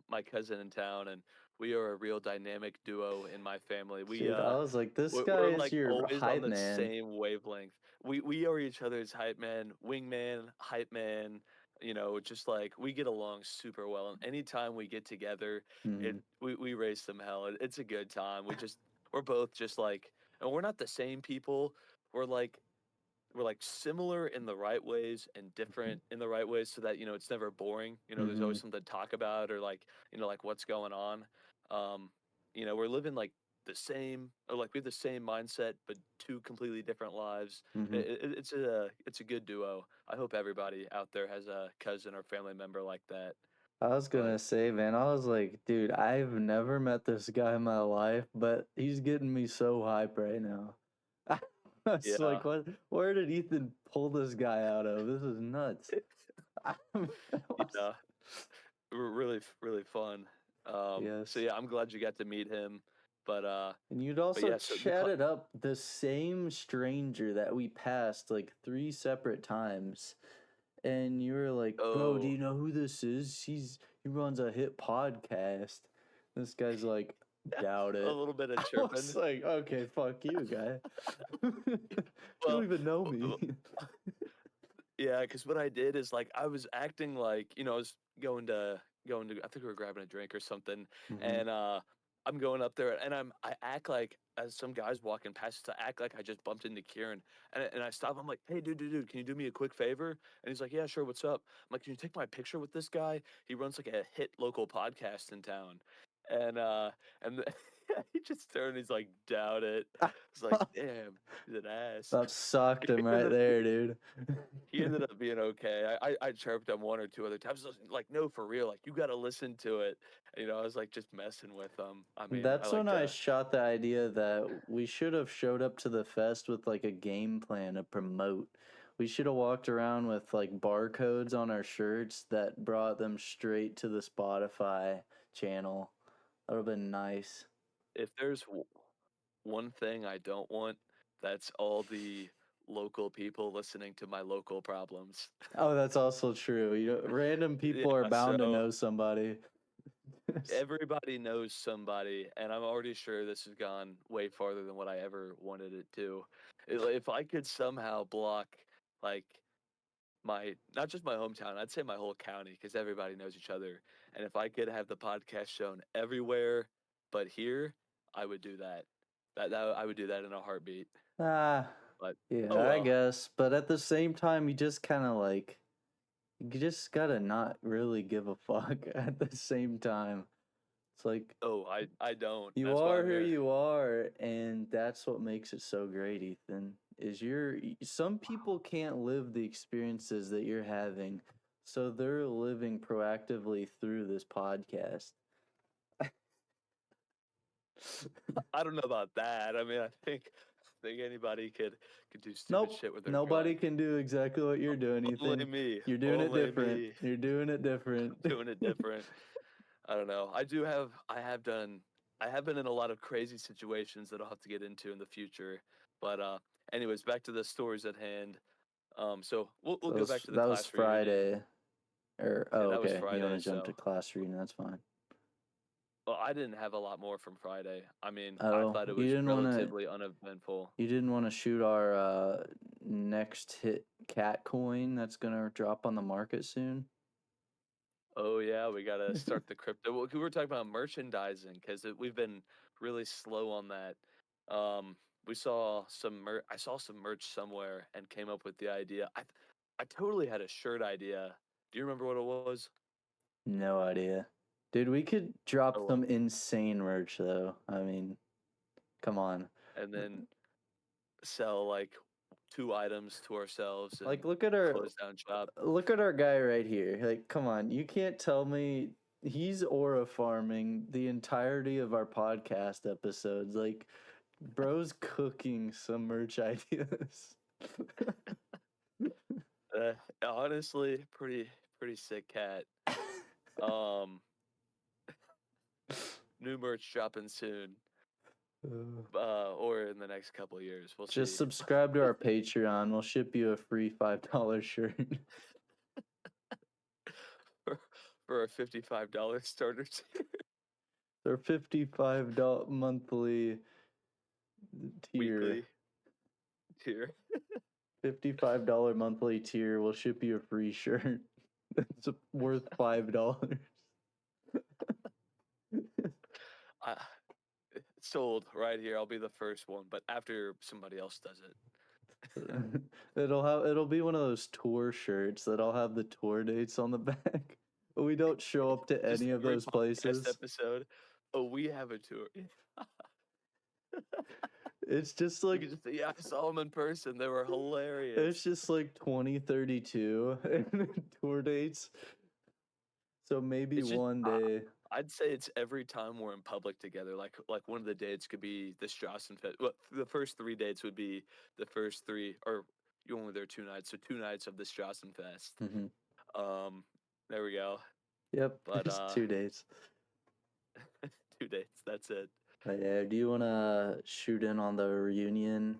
[SPEAKER 1] my cousin in town, and we are a real dynamic duo in my family.
[SPEAKER 2] Dude, I was like, this guy
[SPEAKER 1] We're
[SPEAKER 2] is
[SPEAKER 1] like
[SPEAKER 2] your
[SPEAKER 1] always on
[SPEAKER 2] hype
[SPEAKER 1] the
[SPEAKER 2] man.
[SPEAKER 1] same wavelength. We are each other's hype man, wingman, hype man. Just like we get along super well. And anytime we get together,
[SPEAKER 2] Hmm.
[SPEAKER 1] we raise some hell. It's a good time. We're both just like, and we're not the same people. We're like we're like similar in the right ways and different in the right ways, so that it's never boring. There's
[SPEAKER 2] Hmm.
[SPEAKER 1] always something to talk about, or like like what's going on. um we're living like the same, or like we have the same mindset but two completely different lives.
[SPEAKER 2] Hmm.
[SPEAKER 1] It's a good duo. I hope everybody out there has a cousin or family member like that.
[SPEAKER 2] I was
[SPEAKER 1] But
[SPEAKER 2] gonna say, man, I was like, dude, I've never met this guy in my life, but he's getting me so hype right now. I was
[SPEAKER 1] yeah.
[SPEAKER 2] like, what? Where did Ethan pull this guy out of? This is nuts. I mean,
[SPEAKER 1] Yeah, really really fun. So
[SPEAKER 2] yes.
[SPEAKER 1] yeah, I'm glad you got to meet him. but uh
[SPEAKER 2] And you'd
[SPEAKER 1] but
[SPEAKER 2] also
[SPEAKER 1] yeah, so
[SPEAKER 2] chatted up the same stranger that we passed like 3 separate times. And you were like, bro, do
[SPEAKER 1] oh,
[SPEAKER 2] you know who this is? He runs a hit podcast. This guy's like, doubt
[SPEAKER 1] a
[SPEAKER 2] it.
[SPEAKER 1] little bit of
[SPEAKER 2] I was
[SPEAKER 1] chirping.
[SPEAKER 2] like, okay, fuck you, guy. You don't
[SPEAKER 1] Well,
[SPEAKER 2] even know me.
[SPEAKER 1] yeah, because what I did is like I was acting like I was going to I think we were grabbing a drink or something,
[SPEAKER 2] Hmm.
[SPEAKER 1] and I'm going up there, and I act like, as some guys walking past, to act like I just bumped into Kieran, and I stop. I'm like, hey, dude, can you do me a quick favor? And he's like, yeah, sure. What's up? I'm like, can you take my picture with this guy? He runs like a hit local podcast in town, and he just turned. He's like, doubt it. It's like, damn, he's an ass.
[SPEAKER 2] That socked him
[SPEAKER 1] He
[SPEAKER 2] right
[SPEAKER 1] ended
[SPEAKER 2] there, dude.
[SPEAKER 1] he ended up being okay. I chirped him one or two other times. I was like, no, for real. Like, you got to listen to it. I was like just messing with him. I mean, I
[SPEAKER 2] That's
[SPEAKER 1] like
[SPEAKER 2] when I
[SPEAKER 1] to.
[SPEAKER 2] shot the idea that we should have showed up to the fest with like a game plan to promote. We should have walked around with like barcodes on our shirts that brought them straight to the Spotify channel. That would have been nice.
[SPEAKER 1] If there's one thing I don't want, that's all the local people listening to my local problems.
[SPEAKER 2] Oh, that's also true. You know, random
[SPEAKER 1] Yeah.
[SPEAKER 2] people are bound to
[SPEAKER 1] So
[SPEAKER 2] know somebody.
[SPEAKER 1] everybody knows somebody, and I'm already sure this has gone way farther than what I ever wanted it to. If I could somehow block, like, my not just my hometown, I'd say my whole county, because everybody knows each other. And if I could have the podcast shown everywhere but here, I would do that. That I would do that in a heartbeat.
[SPEAKER 2] Ah,
[SPEAKER 1] But oh
[SPEAKER 2] yeah, I
[SPEAKER 1] well.
[SPEAKER 2] guess. But at the same time, you just kind of like, you just gotta not really give a fuck at the same time. It's like,
[SPEAKER 1] Oh, I don't.
[SPEAKER 2] you
[SPEAKER 1] That's why
[SPEAKER 2] are
[SPEAKER 1] I'm
[SPEAKER 2] who
[SPEAKER 1] here.
[SPEAKER 2] you are, and that's what makes it so great, Ethan. Is some people can't live the experiences that you're having, so they're living proactively through this podcast.
[SPEAKER 1] I don't know about that. I mean, I think anybody could do stupid
[SPEAKER 2] Nope.
[SPEAKER 1] shit with their
[SPEAKER 2] Nobody
[SPEAKER 1] drawing.
[SPEAKER 2] can do exactly what you're doing,
[SPEAKER 1] Only
[SPEAKER 2] Ethan.
[SPEAKER 1] me.
[SPEAKER 2] You're doing it
[SPEAKER 1] Only
[SPEAKER 2] different.
[SPEAKER 1] me.
[SPEAKER 2] You're doing it different.
[SPEAKER 1] Doing it different. I don't know. I have been in a lot of crazy situations that I'll have to get into in the future. But anyways, back to the stories at hand. So we'll go back to the
[SPEAKER 2] That was
[SPEAKER 1] class reunion.
[SPEAKER 2] Friday. Or
[SPEAKER 1] Yeah,
[SPEAKER 2] oh,
[SPEAKER 1] that was
[SPEAKER 2] okay. You want
[SPEAKER 1] Friday.
[SPEAKER 2] to jump
[SPEAKER 1] So
[SPEAKER 2] to class reading? That's fine.
[SPEAKER 1] well, I didn't have a lot more from Friday. I mean, I
[SPEAKER 2] Oh,
[SPEAKER 1] thought it was relatively uneventful.
[SPEAKER 2] you didn't want to shoot our next hit cat coin that's gonna drop on the market soon.
[SPEAKER 1] Oh yeah, we gotta start the crypto. Well, we were talking about merchandising because we've been really slow on that. We saw I saw some merch somewhere and came up with the idea. I totally had a shirt idea. Do you remember what it was?
[SPEAKER 2] No idea. Dude, we could drop
[SPEAKER 1] Oh
[SPEAKER 2] some
[SPEAKER 1] well.
[SPEAKER 2] insane merch though. I mean, come on.
[SPEAKER 1] And then sell like two items to ourselves and
[SPEAKER 2] Like look at our
[SPEAKER 1] close down shop.
[SPEAKER 2] guy right here. Like, come on. You can't tell me he's aura farming the entirety of our podcast episodes. Like, bro's cooking some merch ideas.
[SPEAKER 1] Honestly, pretty sick cat. Um, New merch dropping soon. Or in the next couple of years. We'll
[SPEAKER 2] Just
[SPEAKER 1] see.
[SPEAKER 2] subscribe to our Patreon. We'll ship you a free $5 shirt.
[SPEAKER 1] for a $55 starter tier.
[SPEAKER 2] Our $55 monthly tier.
[SPEAKER 1] Weekly tier.
[SPEAKER 2] $55 monthly tier. We'll ship you a free shirt. It's worth $5.
[SPEAKER 1] Uh, Sold right here. I'll be the first one, but after somebody else does it.
[SPEAKER 2] It'll be one of those tour shirts that'll have the tour dates on the back. But we don't show up to
[SPEAKER 1] Just
[SPEAKER 2] any of
[SPEAKER 1] every
[SPEAKER 2] those
[SPEAKER 1] podcast
[SPEAKER 2] places.
[SPEAKER 1] episode. Oh, we have a tour.
[SPEAKER 2] It's just
[SPEAKER 1] You
[SPEAKER 2] like
[SPEAKER 1] can just say, yeah, I saw them in person. They were hilarious.
[SPEAKER 2] it's just like 2032 tour dates. So maybe
[SPEAKER 1] It's just,
[SPEAKER 2] one day.
[SPEAKER 1] I'd say it's every time we're in public together. Like one of the dates could be the Strassenfest. Well, the first 3 dates would be the first three, or you only there 2 nights, so 2 nights of the Strassenfest.
[SPEAKER 2] Mm-hmm.
[SPEAKER 1] There we go.
[SPEAKER 2] Yep,
[SPEAKER 1] But
[SPEAKER 2] it's 2 days.
[SPEAKER 1] 2 dates. That's it.
[SPEAKER 2] But yeah, do you want to shoot in on the reunion?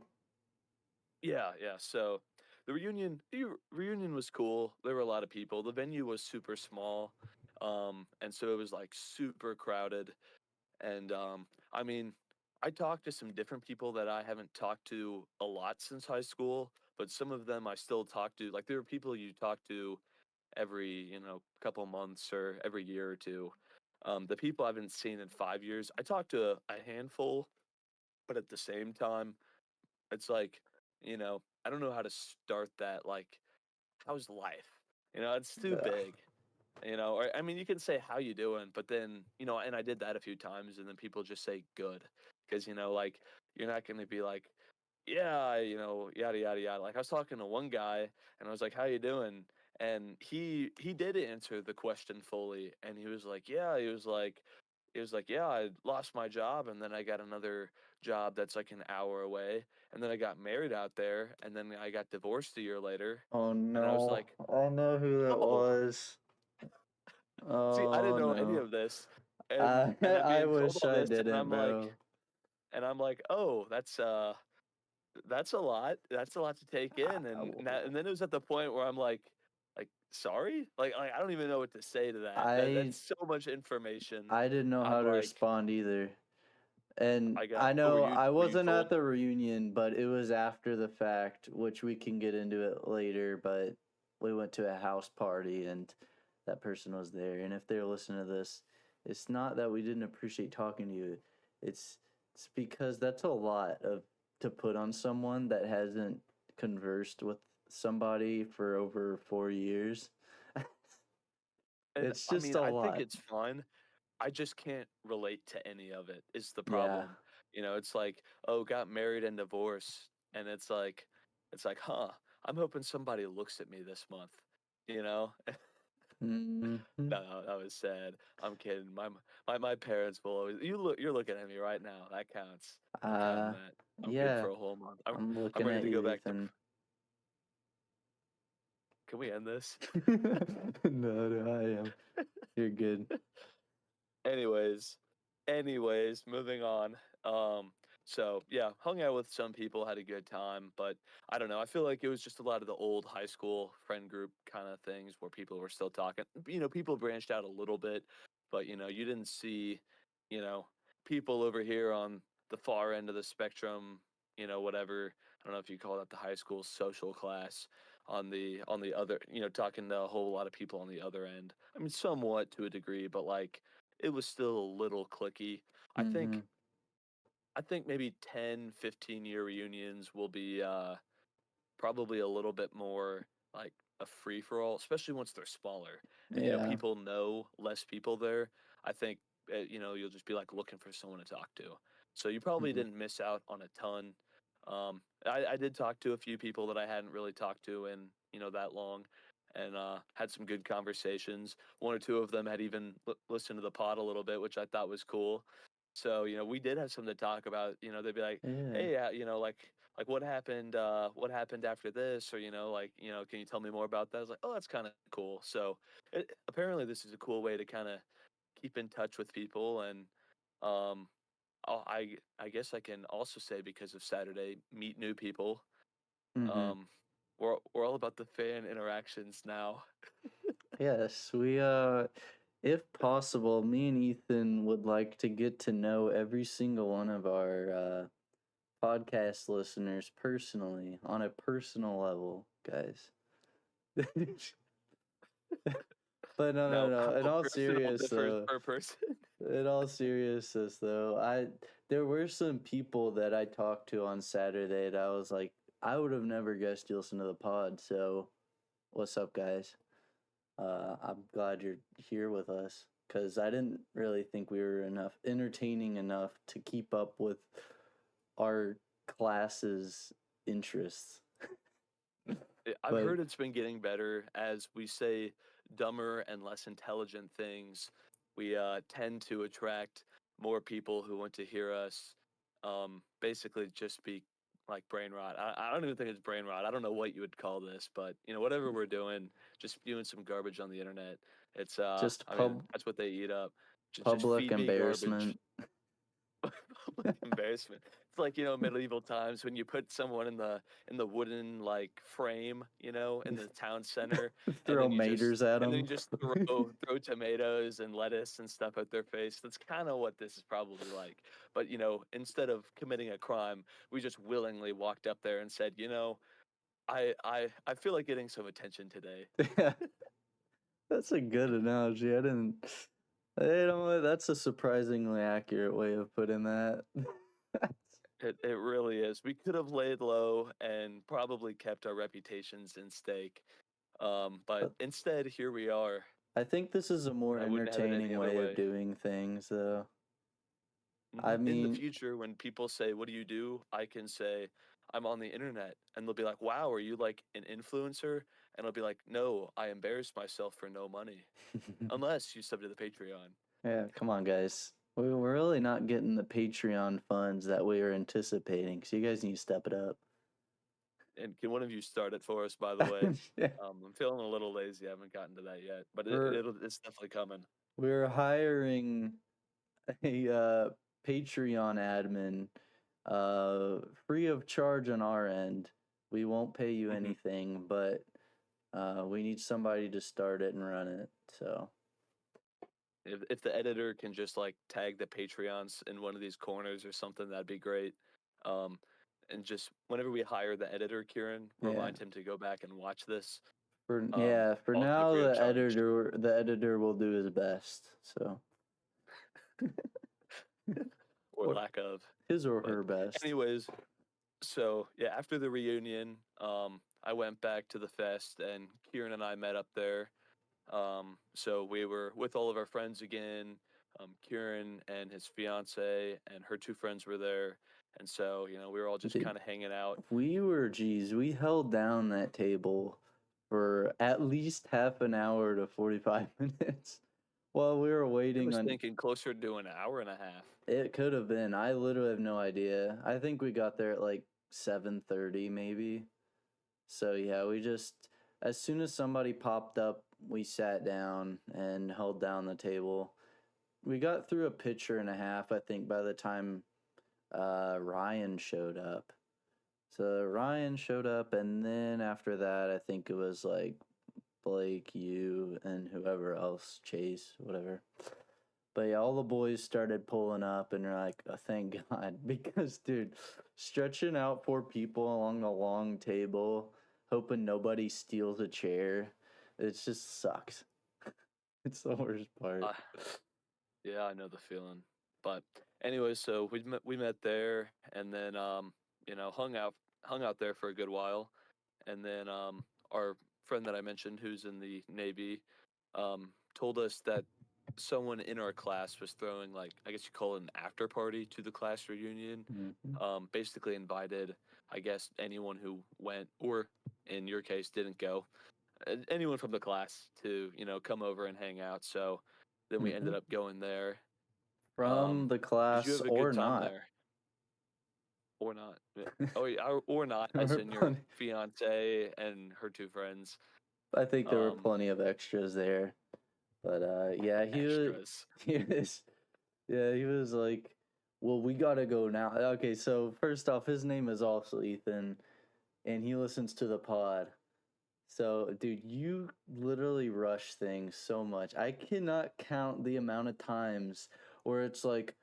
[SPEAKER 1] Yeah. So the reunion was cool. There were a lot of people. The venue was super small, and so it was like super crowded. And I mean, I talked to some different people that I haven't talked to a lot since high school, but some of them I still talk to. Like there are people you talk to every, couple months or every year or two. The people I haven't seen in 5 years, I talked to a handful, but at the same time, it's like, I don't know how to start that. Like, how's life? It's too
[SPEAKER 2] Ugh.
[SPEAKER 1] big. Or I mean, you can say how you doing, but then and I did that a few times, and then people just say good, because like you're not going to be like, yeah, yada yada yada. Like I was talking to one guy, and I was like, how you doing? And he did answer the question fully, and he was like, yeah, yeah, I lost my job, and then I got another job that's like an hour away, and then I got married out there, and then I got divorced a year later,
[SPEAKER 2] Oh
[SPEAKER 1] and I was
[SPEAKER 2] no,
[SPEAKER 1] like,
[SPEAKER 2] I know who that
[SPEAKER 1] oh.
[SPEAKER 2] was.
[SPEAKER 1] See, I didn't
[SPEAKER 2] Oh
[SPEAKER 1] know any
[SPEAKER 2] no.
[SPEAKER 1] of this, and I'm
[SPEAKER 2] I
[SPEAKER 1] being told
[SPEAKER 2] wish
[SPEAKER 1] all
[SPEAKER 2] I
[SPEAKER 1] this, and
[SPEAKER 2] didn't, bro.
[SPEAKER 1] I'm like, oh, that's a lot. That's a lot to take in, and then it was at the point where I'm like sorry, like I don't even know what to say to that.
[SPEAKER 2] I
[SPEAKER 1] That's so much information.
[SPEAKER 2] I didn't know
[SPEAKER 1] I'm
[SPEAKER 2] how to
[SPEAKER 1] like,
[SPEAKER 2] respond either. And
[SPEAKER 1] I got.
[SPEAKER 2] I
[SPEAKER 1] Oh,
[SPEAKER 2] know I
[SPEAKER 1] were you
[SPEAKER 2] wasn't at
[SPEAKER 1] told?
[SPEAKER 2] the reunion, but it was after the fact, which we can get into it later, but we went to a house party and that person was there. And if they're listening to this, it's not that we didn't appreciate talking to you. It's it's because that's a lot of to put on someone that hasn't conversed with somebody for over 4 years.
[SPEAKER 1] And
[SPEAKER 2] It's
[SPEAKER 1] I
[SPEAKER 2] just
[SPEAKER 1] mean,
[SPEAKER 2] a
[SPEAKER 1] I think
[SPEAKER 2] lot.
[SPEAKER 1] it's fine. I just can't relate to any of it. Is the
[SPEAKER 2] Yeah.
[SPEAKER 1] problem? It's like, oh, got married and divorced, and it's like, huh? I'm hoping somebody looks at me this month. You know?
[SPEAKER 2] Mm-hmm.
[SPEAKER 1] No, that was sad. I'm kidding. My parents will always. You're looking at me right now. That counts. I'm counting
[SPEAKER 2] Uh,
[SPEAKER 1] that. I'm good
[SPEAKER 2] yeah,
[SPEAKER 1] for a whole month.
[SPEAKER 2] I'm
[SPEAKER 1] I'm
[SPEAKER 2] looking
[SPEAKER 1] ready
[SPEAKER 2] at
[SPEAKER 1] to go
[SPEAKER 2] you,
[SPEAKER 1] back to.
[SPEAKER 2] Ethan.
[SPEAKER 1] Can we end this?
[SPEAKER 2] No, no, I am. You're good.
[SPEAKER 1] anyways, anyways, moving on. Um, so yeah, hung out with some people, had a good time, but I don't know. I feel like it was just a lot of the old high school friend group kind of things where people were still talking. People branched out a little bit, but you didn't see, you know, people over here on the far end of the spectrum. Whatever. I don't know if you call that the high school social class on the other, talking to a whole lot of people on the other end. I mean, somewhat to a degree, but like it was still a little clicky. I
[SPEAKER 2] Mm-hmm.
[SPEAKER 1] think I think maybe 10, 15-year reunions will be probably a little bit more like a free for all, especially once they're smaller and
[SPEAKER 2] Yeah.
[SPEAKER 1] people know less people there. I think you'll just be like looking for someone to talk to. So you probably
[SPEAKER 2] Mm-hmm.
[SPEAKER 1] didn't miss out on a ton. I did talk to a few people that I hadn't really talked to in that long, and had some good conversations. One or two of them had even listened to the pod a little bit, which I thought was cool. So we did have something to talk about. They'd be like,
[SPEAKER 2] Yeah.
[SPEAKER 1] "Hey, like what happened after this, or can you tell me more about that?" I was like, "Oh, that's kind of cool." So apparently this is a cool way to kind of keep in touch with people. And um I guess I can also say, because of Saturday, meet new people.
[SPEAKER 2] Mm-hmm.
[SPEAKER 1] um we're all about the fan interactions now.
[SPEAKER 2] Yes, if possible, me and Ethan would like to get to know every single one of our podcast listeners personally, on a personal level, guys. But no, no,
[SPEAKER 1] Now,
[SPEAKER 2] no. In
[SPEAKER 1] how
[SPEAKER 2] all
[SPEAKER 1] personal
[SPEAKER 2] serious
[SPEAKER 1] differs
[SPEAKER 2] though,
[SPEAKER 1] per person.
[SPEAKER 2] in all seriousness though, there were some people that I talked to on Saturday that I was like, I would have never guessed you listen to the pod. So, what's up, guys? I'm glad you're here with us because I didn't really think we were entertaining enough to keep up with our class's interests.
[SPEAKER 1] I've
[SPEAKER 2] But
[SPEAKER 1] heard it's been getting better as we say dumber and less intelligent things. We tend to attract more people who want to hear us basically just speak like brain rot. I don't even think it's brain rot. I don't know what you would call this, but whatever we're doing, just spewing some garbage on the internet. It's
[SPEAKER 2] just
[SPEAKER 1] I mean, that's what they eat up. Just
[SPEAKER 2] public
[SPEAKER 1] feed me garbage.
[SPEAKER 2] embarrassment.
[SPEAKER 1] Public embarrassment. It's like medieval times when you put someone in the wooden like frame, in the town center, and
[SPEAKER 2] Throw
[SPEAKER 1] then you just
[SPEAKER 2] maters at
[SPEAKER 1] and then
[SPEAKER 2] them.
[SPEAKER 1] you just throw tomatoes and lettuce and stuff at their face. That's kind of what this is probably like. But instead of committing a crime, we just willingly walked up there and said, I feel like getting some attention today.
[SPEAKER 2] Yeah, that's a good analogy. I didn't. You know what? That's a surprisingly accurate way of putting that.
[SPEAKER 1] It really is. We could have laid low and probably kept our reputations in stake. But
[SPEAKER 2] But
[SPEAKER 1] instead, here we are,
[SPEAKER 2] I think this is a more
[SPEAKER 1] and I wouldn't have it any
[SPEAKER 2] entertaining
[SPEAKER 1] other
[SPEAKER 2] way of
[SPEAKER 1] way.
[SPEAKER 2] doing things, though. I
[SPEAKER 1] In the
[SPEAKER 2] mean,
[SPEAKER 1] future, when people say, "What do you do?" I can say, "I'm on the internet," and they'll be like, "Wow, are you like an influencer?" And I'll be like, "No, I embarrass myself for no money, unless you sub to the Patreon."
[SPEAKER 2] yeah, come on, guys. We're really not getting the Patreon funds that we were anticipating, so you guys need to step it up.
[SPEAKER 1] And can one of you start it for us, by the way?
[SPEAKER 2] Yeah,
[SPEAKER 1] I'm feeling a little lazy. I haven't gotten to that yet, but
[SPEAKER 2] we're
[SPEAKER 1] it's definitely coming.
[SPEAKER 2] we're hiring a Patreon admin, free of charge on our end. We won't pay you
[SPEAKER 1] Mhm.
[SPEAKER 2] anything, but we need somebody to start it and run it. So
[SPEAKER 1] If the editor can just like tag the Patreons in one of these corners or something, that'd be great. Um, and just whenever we hire the editor, Kieran,
[SPEAKER 2] yeah,
[SPEAKER 1] remind him to go back and watch this.
[SPEAKER 2] for
[SPEAKER 1] Also
[SPEAKER 2] now
[SPEAKER 1] free of charge,
[SPEAKER 2] the editor will do his best. So
[SPEAKER 1] or
[SPEAKER 2] or
[SPEAKER 1] lack of.
[SPEAKER 2] his or
[SPEAKER 1] But
[SPEAKER 2] her best.
[SPEAKER 1] anyways, so yeah, after the reunion, I went back to the fest, and Kieran and I met up there. So we were with all of our friends again. Kieran and his fiance and her two friends were there, and so we were all just
[SPEAKER 2] Dude,
[SPEAKER 1] kind of hanging out.
[SPEAKER 2] we held down that table for at least half an hour to 45 minutes while we were
[SPEAKER 1] I
[SPEAKER 2] waiting
[SPEAKER 1] was
[SPEAKER 2] on.
[SPEAKER 1] thinking closer to an hour and a half.
[SPEAKER 2] It could have been. I literally have no idea. I think we got there at like 7:30 maybe. So yeah, we just as soon as somebody popped up, we sat down and held down the table. We got through a pitcher and a half, I think, by the time Ryan showed up. So Ryan showed up, and then after that, I think it was like Blake, you, and whoever else, Chase, whatever. But yeah, all the boys started pulling up, and you're like, oh, thank God. Because, dude, stretching out four people along the long table, hoping nobody steals a chair, it just sucks. It's the worst part.
[SPEAKER 1] Uh, yeah, I know the feeling. But anyway, so we met there, and then hung out there for a good while, and then our friend that I mentioned, who's in the Navy, told us that someone in our class was throwing, like, I guess you call it an after party to the class reunion.
[SPEAKER 2] Mm-hmm.
[SPEAKER 1] Basically invited, I guess, anyone who went, or in your case didn't go, anyone from the class to come over and hang out. So then we
[SPEAKER 2] Mm-hmm.
[SPEAKER 1] ended up going there.
[SPEAKER 2] From the
[SPEAKER 1] Did you
[SPEAKER 2] class
[SPEAKER 1] have a
[SPEAKER 2] or
[SPEAKER 1] good time
[SPEAKER 2] not.
[SPEAKER 1] there or not? Oh yeah, or not,
[SPEAKER 2] There
[SPEAKER 1] as
[SPEAKER 2] were
[SPEAKER 1] in your
[SPEAKER 2] plenty.
[SPEAKER 1] fiance and her two friends.
[SPEAKER 2] I think there were
[SPEAKER 1] Um,
[SPEAKER 2] plenty of extras there. But yeah,
[SPEAKER 1] extras.
[SPEAKER 2] he was yeah, he was like, well, we gotta go now. Okay, so first off, his name is also Ethan, and he listens to the pod. So, dude, you literally rush things so much. I cannot count the amount of times where it's like,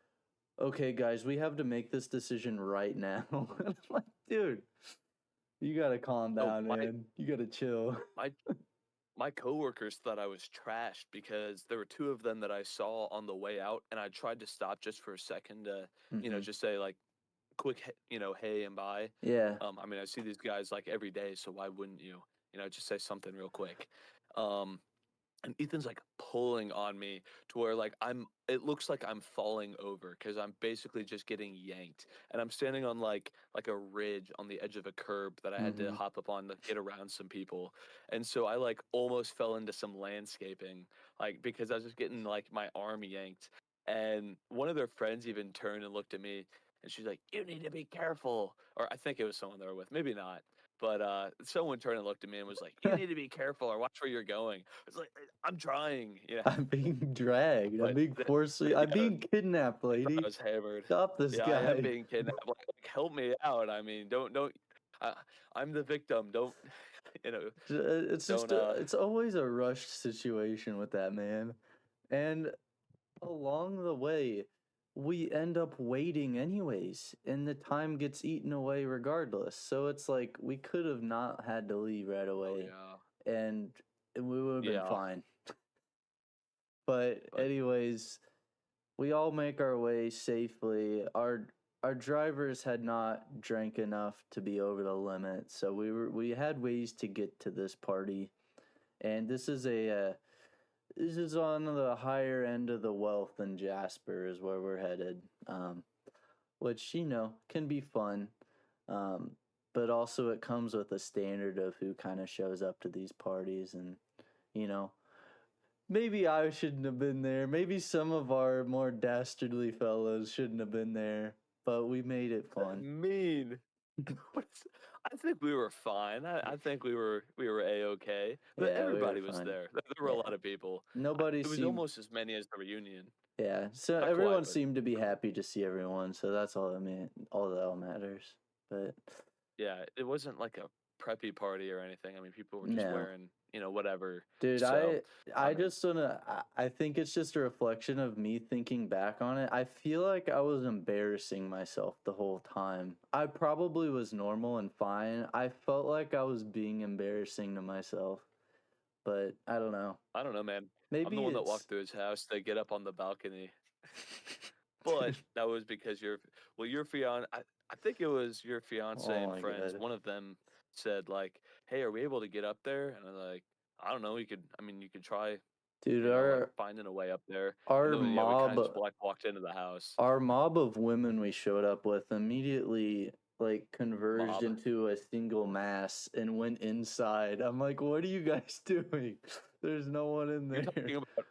[SPEAKER 2] okay, guys, we have to make this decision right now. And I'm like, dude, you gotta calm
[SPEAKER 1] Oh,
[SPEAKER 2] down, man. You gotta chill.
[SPEAKER 1] my my coworkers thought I was trashed because there were two of them that I saw on the way out, and I tried to stop just for a second to,
[SPEAKER 2] Hmm.
[SPEAKER 1] just say, like, quick, hey and bye.
[SPEAKER 2] Yeah.
[SPEAKER 1] I mean, I see these guys like every day, so why wouldn't you, just say something real quick? Um, and Ethan's like pulling on me to where, like, it looks like I'm falling over because I'm basically just getting yanked, and I'm standing on like a ridge on the edge of a curb that I had to
[SPEAKER 2] Hmm.
[SPEAKER 1] hop up on to get around some people. And so I like almost fell into some landscaping, like, because I was just getting like my arm yanked. And one of their friends even turned and looked at me, and she's like, "You need to be careful," or I think it was someone they were with, maybe not. But someone turned and looked at me and was like, "You need to be careful or watch where you're going." It's like, I'm trying,
[SPEAKER 2] I'm being dragged. I'm
[SPEAKER 1] but
[SPEAKER 2] being forced. I'm
[SPEAKER 1] yeah,
[SPEAKER 2] being kidnapped,
[SPEAKER 1] they thought I
[SPEAKER 2] lady.
[SPEAKER 1] was hammered.
[SPEAKER 2] Stop this
[SPEAKER 1] Yeah, I am
[SPEAKER 2] guy.
[SPEAKER 1] being kidnapped. Like, help me out. I mean, don't. I, I'm the victim. Don't, you know,
[SPEAKER 2] It's just
[SPEAKER 1] don't.
[SPEAKER 2] it's always a rushed situation with that man. And along the way, we end up waiting anyways, and the time gets eaten away regardless. So it's like we could have not had to leave right
[SPEAKER 1] Oh
[SPEAKER 2] away,
[SPEAKER 1] yeah,
[SPEAKER 2] and we would have been
[SPEAKER 1] yeah.
[SPEAKER 2] fine. But
[SPEAKER 1] But
[SPEAKER 2] anyways, we all make our way safely. Our drivers had not drank enough to be over the limit, so we had ways to get to this party. And this is on the higher end of the wealth than Jasper is where we're headed. Which can be fun. Um, but also it comes with a standard of who kind of shows up to these parties, and you know maybe I shouldn't have been there. Maybe some of our more dastardly fellows shouldn't have been there, but we made it
[SPEAKER 1] that
[SPEAKER 2] fun.
[SPEAKER 1] mean. I think we were fine. I think we were a-okay. But
[SPEAKER 2] Yeah, we were
[SPEAKER 1] everybody was
[SPEAKER 2] fun.
[SPEAKER 1] there. There were a
[SPEAKER 2] Yeah.
[SPEAKER 1] lot of people.
[SPEAKER 2] Nobody
[SPEAKER 1] It was
[SPEAKER 2] seemed
[SPEAKER 1] almost as many as the reunion.
[SPEAKER 2] Yeah, so
[SPEAKER 1] Not quite,
[SPEAKER 2] everyone
[SPEAKER 1] but
[SPEAKER 2] seemed to be
[SPEAKER 1] you know.
[SPEAKER 2] happy to see everyone, so that's all that all matters. But
[SPEAKER 1] Yeah, it wasn't like a preppy party or anything. I mean, people were just
[SPEAKER 2] no.
[SPEAKER 1] wearing, whatever.
[SPEAKER 2] Dude,
[SPEAKER 1] So, I
[SPEAKER 2] I
[SPEAKER 1] mean,
[SPEAKER 2] just wanna I think it's just a reflection of me thinking back on it. I feel like I was embarrassing myself the whole time. I probably was normal and fine. I felt like I was being embarrassing to myself, but I don't know.
[SPEAKER 1] I don't know, man. I'm the
[SPEAKER 2] Maybe
[SPEAKER 1] one that
[SPEAKER 2] it's
[SPEAKER 1] walked through his house to get up on the balcony. But that was because your I think it was your fiance
[SPEAKER 2] Oh
[SPEAKER 1] and
[SPEAKER 2] my
[SPEAKER 1] friends.
[SPEAKER 2] god.
[SPEAKER 1] One of them said, like, "Hey, are we able to get up there?" And I was like, "I don't know. I mean, you could try,
[SPEAKER 2] Dude,
[SPEAKER 1] like, finding a way up there." And
[SPEAKER 2] our
[SPEAKER 1] then, yeah, we kind
[SPEAKER 2] mob
[SPEAKER 1] of just walked into the house.
[SPEAKER 2] our mob of women we showed up with immediately like converged
[SPEAKER 1] Mob.
[SPEAKER 2] into a single mass and went inside. I'm like, what are you guys doing? There's no one in
[SPEAKER 1] You're
[SPEAKER 2] there.
[SPEAKER 1] talking about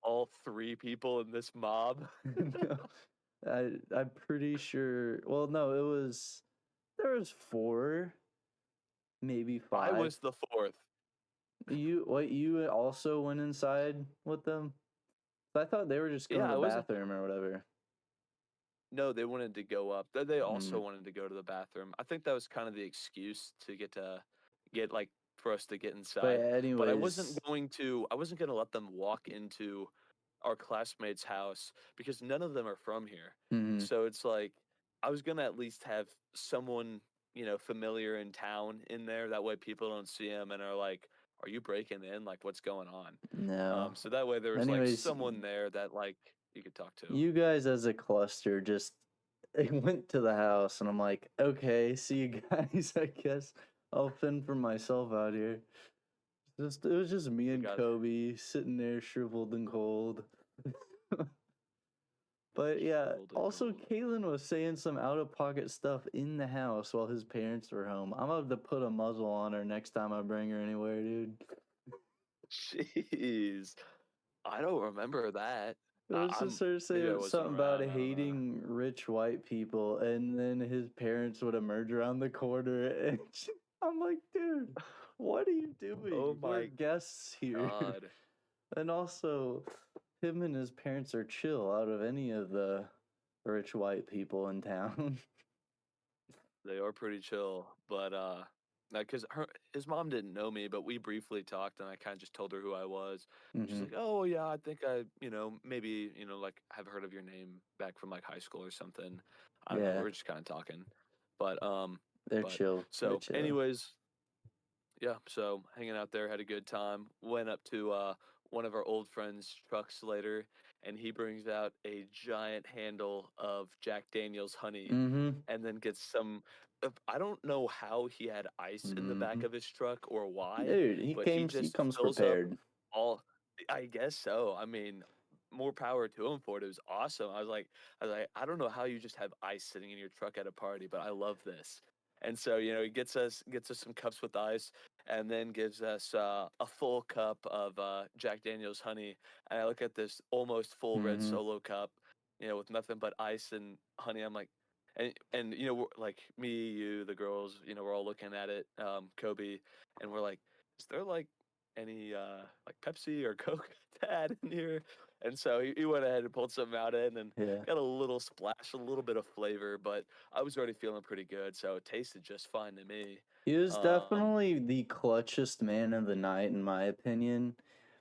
[SPEAKER 1] all 3 people in this mob?
[SPEAKER 2] No, I'm pretty sure. Well, no, there was four, maybe
[SPEAKER 1] I
[SPEAKER 2] five.
[SPEAKER 1] was the 4th.
[SPEAKER 2] You also went inside with them? I thought they were just going to
[SPEAKER 1] Yeah,
[SPEAKER 2] the
[SPEAKER 1] I wasn't.
[SPEAKER 2] bathroom or whatever.
[SPEAKER 1] No, they wanted to go up. They also
[SPEAKER 2] Mm.
[SPEAKER 1] wanted to go to the bathroom. I think that was kind of the excuse to get like for us to get
[SPEAKER 2] But
[SPEAKER 1] inside. But
[SPEAKER 2] anyways,
[SPEAKER 1] I wasn't gonna let them walk into our classmate's house because none of them are from here.
[SPEAKER 2] mhm,
[SPEAKER 1] So it's like I was gonna at least have someone, familiar in town in there. That way people don't see him and are like, "Are you breaking in? Like, what's going on?"
[SPEAKER 2] no.
[SPEAKER 1] So that way there was like
[SPEAKER 2] Anyways,
[SPEAKER 1] someone there that like you could talk to.
[SPEAKER 2] you guys as a cluster just went to the house, and I'm like, okay, see you guys. I guess I'll fend for myself out here. It was just me
[SPEAKER 1] We
[SPEAKER 2] and
[SPEAKER 1] got
[SPEAKER 2] Kobe sitting there shriveled and cold. But yeah,
[SPEAKER 1] shriveled and
[SPEAKER 2] also
[SPEAKER 1] cold.
[SPEAKER 2] Kalen was saying some out of pocket stuff in the house while his parents were home. I'm about to put a muzzle on her next time I bring her anywhere, dude.
[SPEAKER 1] Jeez, I don't remember that.
[SPEAKER 2] It was just her
[SPEAKER 1] Maybe I
[SPEAKER 2] saying
[SPEAKER 1] wasn't
[SPEAKER 2] something about
[SPEAKER 1] around. I don't know.
[SPEAKER 2] hating rich white people, and then his parents would emerge around the corner, and I'm like, dude, what are you
[SPEAKER 1] Oh
[SPEAKER 2] doing? We're
[SPEAKER 1] my
[SPEAKER 2] guests here.
[SPEAKER 1] god,
[SPEAKER 2] And also, him and his parents are chill out of any of the rich white people in town.
[SPEAKER 1] they are pretty chill, but because his mom didn't know me, but we briefly talked, and I kind of just told her who I was. She's
[SPEAKER 2] Hmm.
[SPEAKER 1] like, "Oh yeah, I think I, maybe, like have heard of your name back from like high school or something." I don't know. We
[SPEAKER 2] Yeah,
[SPEAKER 1] were just kind of talking, but
[SPEAKER 2] they're
[SPEAKER 1] but
[SPEAKER 2] chill. They're
[SPEAKER 1] so
[SPEAKER 2] chill.
[SPEAKER 1] anyways, yeah, so hanging out there, had a good time. Went up to one of our old friends' trucks later, and he brings out a giant handle of Jack Daniel's honey,
[SPEAKER 2] Mm-hmm.
[SPEAKER 1] and then gets some. I don't know how he had ice in the
[SPEAKER 2] Mm-hmm.
[SPEAKER 1] back of his truck or why,
[SPEAKER 2] Dude,
[SPEAKER 1] but he
[SPEAKER 2] he
[SPEAKER 1] just
[SPEAKER 2] comes
[SPEAKER 1] fills up
[SPEAKER 2] prepared.
[SPEAKER 1] all. I guess so. I mean, more power to him for it. It was awesome. I don't know how you just have ice sitting in your truck at a party, but I love this. And so, he gets us some cups with ice, and then gives us a full cup of Jack Daniel's honey. And I look at this almost full red
[SPEAKER 2] Mm-hmm.
[SPEAKER 1] Solo cup, with nothing but ice and honey. I'm like, and we're, like me, you, the girls, we're all looking at it, Kobe, and we're like, is there like any like Pepsi or Coke to add in here? And so he went ahead and pulled something out in and
[SPEAKER 2] Yeah.
[SPEAKER 1] got a little splash, a little bit of flavor, but I was already feeling pretty good, so it tasted just fine to me.
[SPEAKER 2] He was
[SPEAKER 1] Um,
[SPEAKER 2] definitely the clutchest man of the night, in my opinion,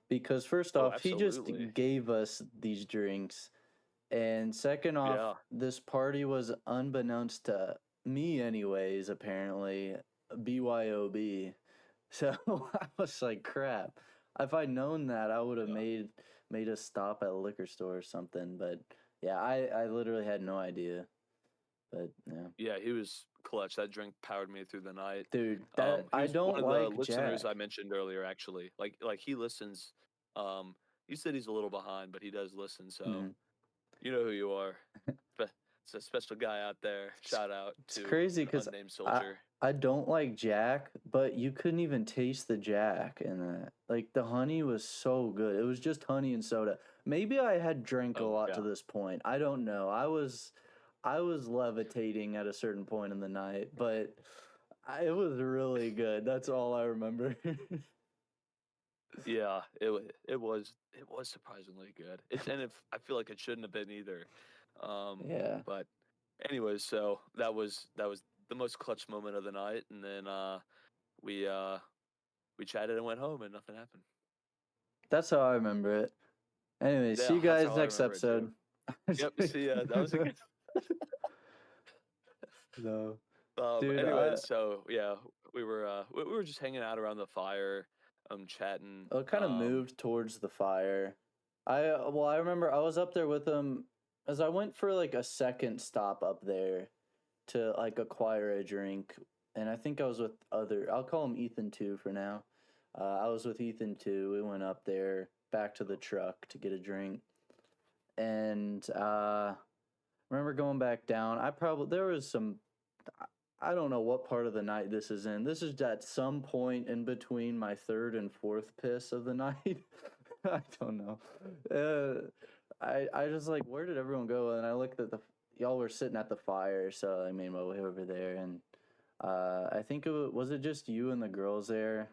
[SPEAKER 2] because first
[SPEAKER 1] oh,
[SPEAKER 2] off, he just
[SPEAKER 1] absolutely.
[SPEAKER 2] gave us these drinks, and second off,
[SPEAKER 1] Yeah.
[SPEAKER 2] this party was unbeknownst to me, anyways, apparently, BYOB. So I was like, crap. If I'd known that, I would have
[SPEAKER 1] Yeah.
[SPEAKER 2] made a stop at a liquor store or something. But yeah, I literally had no idea. But yeah.
[SPEAKER 1] Yeah, he was clutch. That drink powered me through the night.
[SPEAKER 2] Dude, that
[SPEAKER 1] He
[SPEAKER 2] I
[SPEAKER 1] was one
[SPEAKER 2] don't
[SPEAKER 1] of the
[SPEAKER 2] like
[SPEAKER 1] listeners I
[SPEAKER 2] Jack.
[SPEAKER 1] mentioned earlier, actually. Like he listens. You said he's a little behind, but he does listen, so
[SPEAKER 2] Mhm.
[SPEAKER 1] you know who you are. But it's a special guy out there.
[SPEAKER 2] It's
[SPEAKER 1] Shout out
[SPEAKER 2] it's
[SPEAKER 1] to
[SPEAKER 2] crazy
[SPEAKER 1] the
[SPEAKER 2] because
[SPEAKER 1] unnamed
[SPEAKER 2] I
[SPEAKER 1] soldier.
[SPEAKER 2] I don't like Jack, but you couldn't even taste the Jack in that. Like the honey was so good. It was just honey and soda. Maybe I had drank a
[SPEAKER 1] Oh
[SPEAKER 2] lot to
[SPEAKER 1] yeah.
[SPEAKER 2] this point. I don't know. I was levitating at a certain point in the night, but it was really good. That's all I remember.
[SPEAKER 1] Yeah, it was surprisingly good. And if I feel like it shouldn't have been either.
[SPEAKER 2] Yeah.
[SPEAKER 1] But anyways, so that was the most clutch moment of the night, and then we uh we chatted and went home and nothing happened.
[SPEAKER 2] That's how I remember it. Anyway, see
[SPEAKER 1] Yeah,
[SPEAKER 2] you
[SPEAKER 1] that's
[SPEAKER 2] guys
[SPEAKER 1] how I
[SPEAKER 2] next
[SPEAKER 1] remember it too.
[SPEAKER 2] episode.
[SPEAKER 1] Yep. See ya. That was a good.
[SPEAKER 2] No. Dude,
[SPEAKER 1] Anyways, so yeah, we were just hanging out around the fire, chatting.
[SPEAKER 2] I kind of moved towards the fire. I remember I was up there with him as I went for like a second stop up there to like acquire a drink, and I think I was with other. I'll call him Ethan too for now. I was with Ethan too. We went up there back to the truck to get a drink, and remember going back down. I probably there was some. I don't know what part of the night this is in. This is at some point in between my third and fourth piss of the night. I don't know. I just like, where did everyone go? And I looked at y'all were sitting at the fire, so I made my way over there, and I think was it just you and the girls there?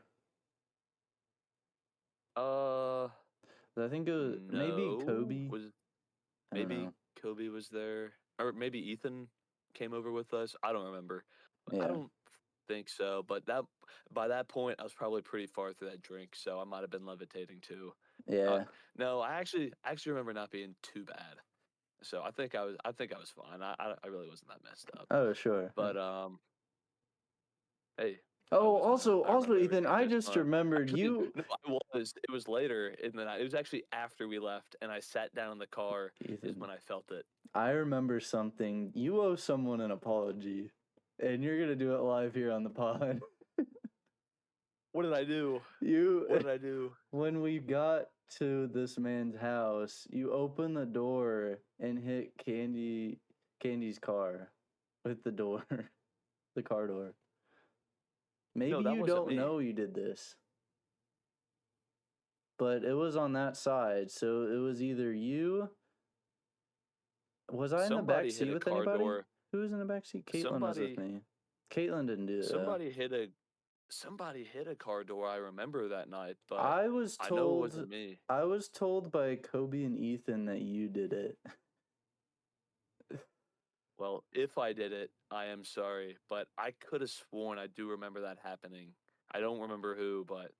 [SPEAKER 1] Uh,
[SPEAKER 2] I think it was maybe
[SPEAKER 1] no.
[SPEAKER 2] Kobe.
[SPEAKER 1] Was
[SPEAKER 2] I don't
[SPEAKER 1] maybe
[SPEAKER 2] know.
[SPEAKER 1] Kobe was there, or maybe Ethan came over with us. I don't remember. I
[SPEAKER 2] Yeah,
[SPEAKER 1] don't think so. But that by that point, I was probably pretty far through that drink, so I might have been levitating too. Uh,
[SPEAKER 2] yeah.
[SPEAKER 1] no, I actually remember not being too bad. So I think I was fine. I really wasn't that messed up.
[SPEAKER 2] Oh, sure. Yeah.
[SPEAKER 1] But hey, I
[SPEAKER 2] Oh,
[SPEAKER 1] was not.
[SPEAKER 2] also,
[SPEAKER 1] I
[SPEAKER 2] also,
[SPEAKER 1] remember
[SPEAKER 2] Ethan,
[SPEAKER 1] everything
[SPEAKER 2] I
[SPEAKER 1] just
[SPEAKER 2] just
[SPEAKER 1] fine.
[SPEAKER 2] remembered
[SPEAKER 1] Actually,
[SPEAKER 2] you,
[SPEAKER 1] no, I was. It was later in the night. It was actually after we left, and I sat down in the car. Is
[SPEAKER 2] Ethan.
[SPEAKER 1] when I felt it.
[SPEAKER 2] I remember something. You owe someone an apology, and you're gonna do it live here on the pod.
[SPEAKER 1] What did I do? What
[SPEAKER 2] You,
[SPEAKER 1] did I do?
[SPEAKER 2] when we got to this man's house, you opened the door and hit Candy's car with the door, the car door.
[SPEAKER 1] No,
[SPEAKER 2] Maybe
[SPEAKER 1] that
[SPEAKER 2] you
[SPEAKER 1] wasn't
[SPEAKER 2] don't
[SPEAKER 1] me.
[SPEAKER 2] know you did this, but it was on that side, so it was either you. Was I in the back
[SPEAKER 1] Somebody hit
[SPEAKER 2] seat
[SPEAKER 1] a
[SPEAKER 2] with
[SPEAKER 1] car
[SPEAKER 2] anybody?
[SPEAKER 1] door.
[SPEAKER 2] Who was in the back seat? Caitlin was with
[SPEAKER 1] Somebody,
[SPEAKER 2] me. Caitlin didn't do it though.
[SPEAKER 1] somebody hit a, somebody hit a car door. I remember that night, but
[SPEAKER 2] I was
[SPEAKER 1] I know it
[SPEAKER 2] told
[SPEAKER 1] wasn't me.
[SPEAKER 2] I was told by Kobe and Ethan that you did it.
[SPEAKER 1] Well, if I did it, I am sorry, but I could have sworn I do remember that happening. I don't remember who, but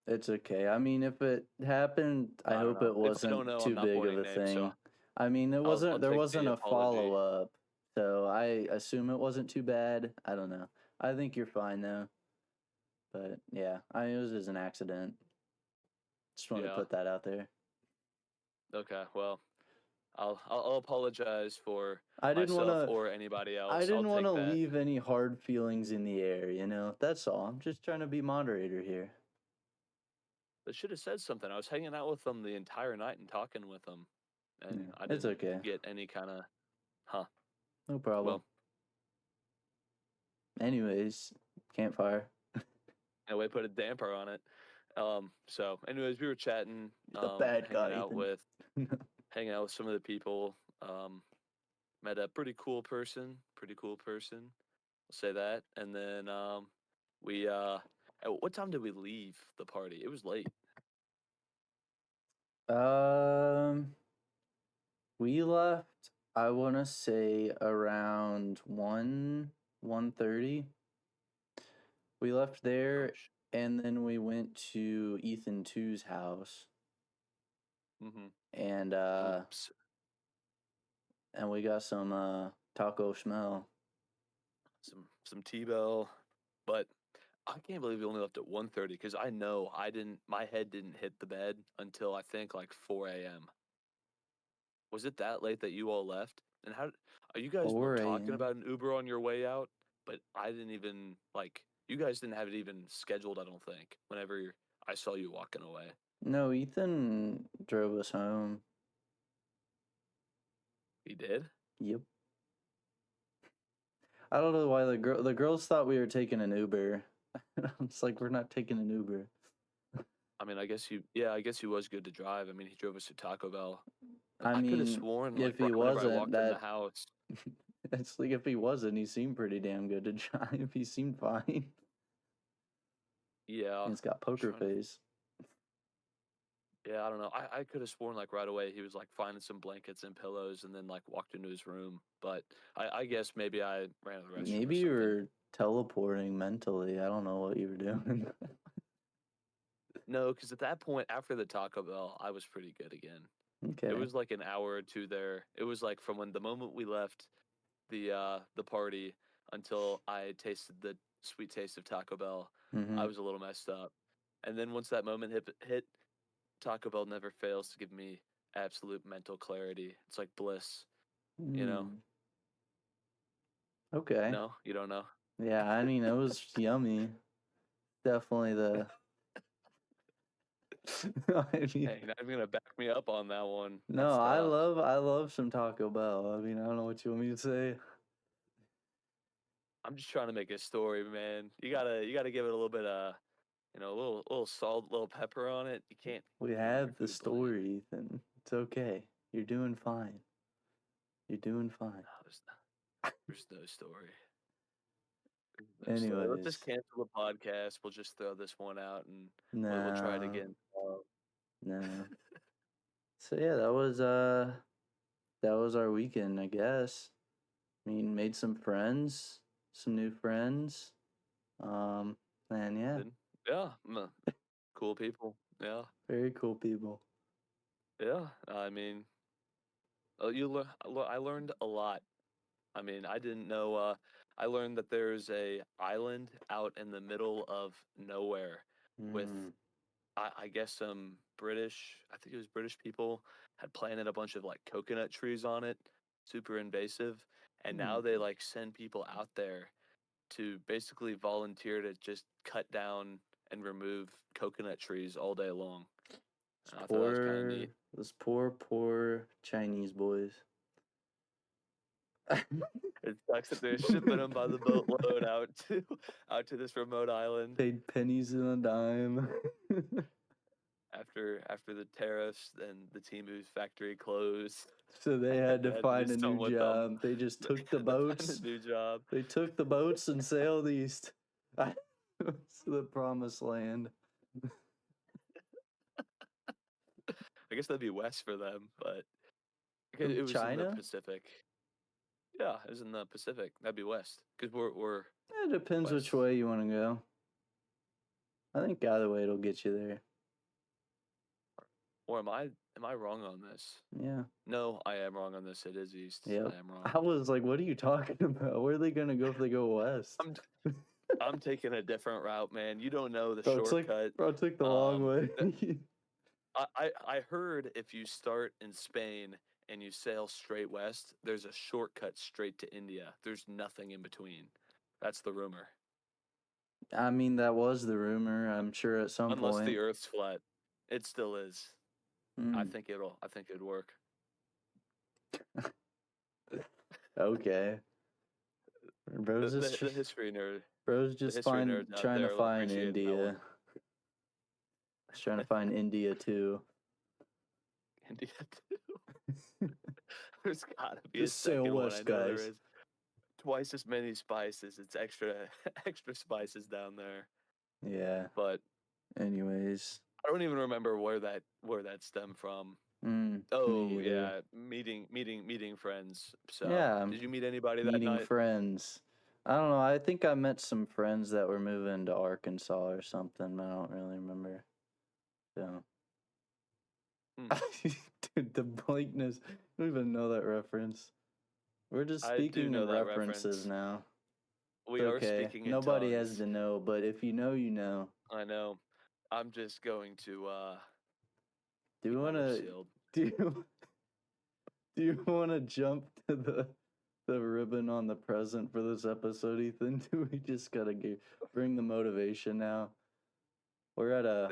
[SPEAKER 2] It's okay. I mean, if it happened, I
[SPEAKER 1] I don't
[SPEAKER 2] hope
[SPEAKER 1] know.
[SPEAKER 2] it
[SPEAKER 1] If I don't
[SPEAKER 2] wasn't
[SPEAKER 1] know, I'm
[SPEAKER 2] too
[SPEAKER 1] not
[SPEAKER 2] big of
[SPEAKER 1] pointing
[SPEAKER 2] a
[SPEAKER 1] names, so
[SPEAKER 2] thing. I mean,
[SPEAKER 1] I'll
[SPEAKER 2] there
[SPEAKER 1] take
[SPEAKER 2] wasn't
[SPEAKER 1] the
[SPEAKER 2] a
[SPEAKER 1] apology.
[SPEAKER 2] follow up, so I assume it wasn't too bad. I don't know. I think you're fine though. But yeah, it was just an accident. Just want to
[SPEAKER 1] Yeah.
[SPEAKER 2] put that out there.
[SPEAKER 1] Okay. Well, I'll apologize for
[SPEAKER 2] I didn't want
[SPEAKER 1] myself
[SPEAKER 2] to
[SPEAKER 1] or anybody
[SPEAKER 2] I
[SPEAKER 1] else. I'll
[SPEAKER 2] didn't want to
[SPEAKER 1] take that.
[SPEAKER 2] leave any hard feelings in the air, you know? That's all. I'm just trying to be moderator here.
[SPEAKER 1] I should have said something. I was hanging out with them the entire night and talking with them, and
[SPEAKER 2] Yeah,
[SPEAKER 1] I
[SPEAKER 2] it's
[SPEAKER 1] didn't
[SPEAKER 2] okay.
[SPEAKER 1] get any kind of, huh.
[SPEAKER 2] No problem.
[SPEAKER 1] Well,
[SPEAKER 2] Anyways, campfire.
[SPEAKER 1] anyway, put a damper on it. So, anyways, we were chatting,
[SPEAKER 2] You're the bad
[SPEAKER 1] hanging
[SPEAKER 2] guy,
[SPEAKER 1] out
[SPEAKER 2] Ethan.
[SPEAKER 1] with some of the people. Met a pretty cool person. Pretty cool person. I'll say that. And then we at what time did we leave the party? It was late.
[SPEAKER 2] um, we left, I want to say around 1:30. We left
[SPEAKER 1] Oh,
[SPEAKER 2] there and then we went to Ethan 2's house
[SPEAKER 1] mm-hmm.
[SPEAKER 2] and
[SPEAKER 1] Oops.
[SPEAKER 2] we got some taco smell.
[SPEAKER 1] Some T-Bell, but I can't believe we only left at 1:30 because I know I didn't. My head didn't hit the bed until I think like 4 a.m. Was it that late that you all left? And how you guys were
[SPEAKER 2] 4
[SPEAKER 1] talking
[SPEAKER 2] a.m.
[SPEAKER 1] about an Uber on your way out, but I didn't even like you guys didn't have it even scheduled, I don't think. Whenever I saw you walking away.
[SPEAKER 2] No, Ethan drove us home.
[SPEAKER 1] He did?
[SPEAKER 2] Yep. I don't know why the girls thought we were taking an Uber. It's like we're not taking an Uber.
[SPEAKER 1] I mean, I guess he was good to drive. I mean, he drove us to Taco Bell.
[SPEAKER 2] I
[SPEAKER 1] I could have
[SPEAKER 2] mean,
[SPEAKER 1] sworn like
[SPEAKER 2] if he
[SPEAKER 1] right whenever I
[SPEAKER 2] wasn't,
[SPEAKER 1] walked in the
[SPEAKER 2] that
[SPEAKER 1] house.
[SPEAKER 2] it's like if he wasn't, he seemed pretty damn good to drive. He seemed fine.
[SPEAKER 1] Yeah.
[SPEAKER 2] He's got poker
[SPEAKER 1] Trying to
[SPEAKER 2] face.
[SPEAKER 1] Yeah, I don't know. I could have sworn like right away he was like finding some blankets and pillows and then like walked into his room. But I guess maybe I ran to the restroom or
[SPEAKER 2] Maybe you
[SPEAKER 1] something.
[SPEAKER 2] were teleporting mentally. I don't know what you were doing.
[SPEAKER 1] No, because at that point after the Taco Bell, I was pretty good again. It
[SPEAKER 2] Okay.
[SPEAKER 1] was like an hour or two there. It was like from when the moment we left the party until I tasted the sweet taste of Taco Bell, I
[SPEAKER 2] Mm-hmm.
[SPEAKER 1] was a little messed up. And then once that moment hit, Taco Bell never fails to give me absolute mental clarity. It's like bliss, you know?
[SPEAKER 2] Mm. Okay.
[SPEAKER 1] No, you don't know.
[SPEAKER 2] Yeah, I mean it was yummy. Definitely the I mean
[SPEAKER 1] Hey, you're not even gonna back me up on that one.
[SPEAKER 2] no,
[SPEAKER 1] That's tough.
[SPEAKER 2] I love some Taco Bell. I mean, I don't know what you want me to say.
[SPEAKER 1] I'm just trying to make a story, man. You gotta give it a little bit of, a little salt, little pepper on it. You can't
[SPEAKER 2] We
[SPEAKER 1] ruin your
[SPEAKER 2] have the
[SPEAKER 1] food plan.
[SPEAKER 2] story, Ethan. It's okay. You're doing fine. You're doing fine.
[SPEAKER 1] No, there's no story. There's no story. Let's just
[SPEAKER 2] Anyways,
[SPEAKER 1] cancel the podcast. We'll just throw this one out and we'll try it
[SPEAKER 2] no,
[SPEAKER 1] again.
[SPEAKER 2] no. So yeah, that was our weekend, I guess. I mean, made some friends, some new friends. Um, and yeah,
[SPEAKER 1] Then, yeah, cool people. Yeah,
[SPEAKER 2] very cool people.
[SPEAKER 1] yeah. I mean, I learned a lot. I mean, I didn't know. I learned that there's a island out in the middle of nowhere, with
[SPEAKER 2] Mm,
[SPEAKER 1] I guess some British. I think it was British people had planted a bunch of like coconut trees on it, super invasive, and now they
[SPEAKER 2] mm.
[SPEAKER 1] like send people out there to basically volunteer to just cut down and remove coconut trees all day long. I thought that was kind of neat.
[SPEAKER 2] Those poor Chinese boys.
[SPEAKER 1] It sucks that they're shipping them by the boatload out to out to this remote island
[SPEAKER 2] Paid pennies in a dime.
[SPEAKER 1] after the tariffs and the Timu's factory closed.
[SPEAKER 2] So they had
[SPEAKER 1] They
[SPEAKER 2] to
[SPEAKER 1] had to do
[SPEAKER 2] find a new
[SPEAKER 1] something with them.
[SPEAKER 2] job. They just
[SPEAKER 1] They
[SPEAKER 2] took the
[SPEAKER 1] had to find
[SPEAKER 2] boats.
[SPEAKER 1] a new job.
[SPEAKER 2] They took the boats and sailed east to the promised land.
[SPEAKER 1] I guess that'd be west for them, but
[SPEAKER 2] Who,
[SPEAKER 1] it was in the
[SPEAKER 2] China?
[SPEAKER 1] Pacific. Yeah, it was in the Pacific. That'd be west because we're
[SPEAKER 2] It depends which
[SPEAKER 1] west.
[SPEAKER 2] way you want to go. I think either way it'll get you there.
[SPEAKER 1] Or am I wrong on this?
[SPEAKER 2] Yeah.
[SPEAKER 1] No, I am wrong on this. It is east.
[SPEAKER 2] Yep.
[SPEAKER 1] I am wrong.
[SPEAKER 2] I was like, what are you talking about? Where are they gonna go if they go west?
[SPEAKER 1] I'm I'm taking a different route, man. You don't know the
[SPEAKER 2] Bro, it's like,
[SPEAKER 1] shortcut.
[SPEAKER 2] bro, I took the long way.
[SPEAKER 1] I heard if you start in Spain and you sail straight west, there's a shortcut straight to India. There's nothing in between. That's the rumor.
[SPEAKER 2] I mean, that was the rumor. I'm sure at some
[SPEAKER 1] Unless the
[SPEAKER 2] point.
[SPEAKER 1] Earth's flat, it still is.
[SPEAKER 2] Mm,
[SPEAKER 1] I think it'd work.
[SPEAKER 2] okay.
[SPEAKER 1] The
[SPEAKER 2] Bro's
[SPEAKER 1] the,
[SPEAKER 2] just
[SPEAKER 1] the history nerd,
[SPEAKER 2] bro's
[SPEAKER 1] the
[SPEAKER 2] just
[SPEAKER 1] history nerds out
[SPEAKER 2] trying to
[SPEAKER 1] there will
[SPEAKER 2] find
[SPEAKER 1] appreciate that
[SPEAKER 2] India.
[SPEAKER 1] one.
[SPEAKER 2] He's trying to find India too.
[SPEAKER 1] India too. There's gotta be a
[SPEAKER 2] Just sail
[SPEAKER 1] second one. I
[SPEAKER 2] west,
[SPEAKER 1] know there
[SPEAKER 2] guys.
[SPEAKER 1] is. Twice as many spices. It's extra extra spices down there.
[SPEAKER 2] Yeah.
[SPEAKER 1] But
[SPEAKER 2] Anyways.
[SPEAKER 1] I don't even remember where that stemmed from.
[SPEAKER 2] Me
[SPEAKER 1] Oh
[SPEAKER 2] either.
[SPEAKER 1] yeah, meeting friends. So
[SPEAKER 2] Yeah,
[SPEAKER 1] did you meet anybody that
[SPEAKER 2] meeting
[SPEAKER 1] night?
[SPEAKER 2] friends. I don't know. I think I met some friends that were moving to Arkansas or something. I don't really remember. So,
[SPEAKER 1] Hmm.
[SPEAKER 2] dude, the blankness. I don't even know that reference. We're just
[SPEAKER 1] I do
[SPEAKER 2] speaking in
[SPEAKER 1] know that
[SPEAKER 2] references
[SPEAKER 1] reference.
[SPEAKER 2] now.
[SPEAKER 1] We
[SPEAKER 2] It's
[SPEAKER 1] are
[SPEAKER 2] okay.
[SPEAKER 1] speaking in
[SPEAKER 2] Nobody has
[SPEAKER 1] tongues.
[SPEAKER 2] to know, but if you know, you know.
[SPEAKER 1] I know. I'm just going to
[SPEAKER 2] Do you
[SPEAKER 1] keep my lips
[SPEAKER 2] wanna?
[SPEAKER 1] sealed.
[SPEAKER 2] Do you do you wanna jump to the ribbon on the present for this episode, Ethan? Do we just gotta bring the motivation now? We're at a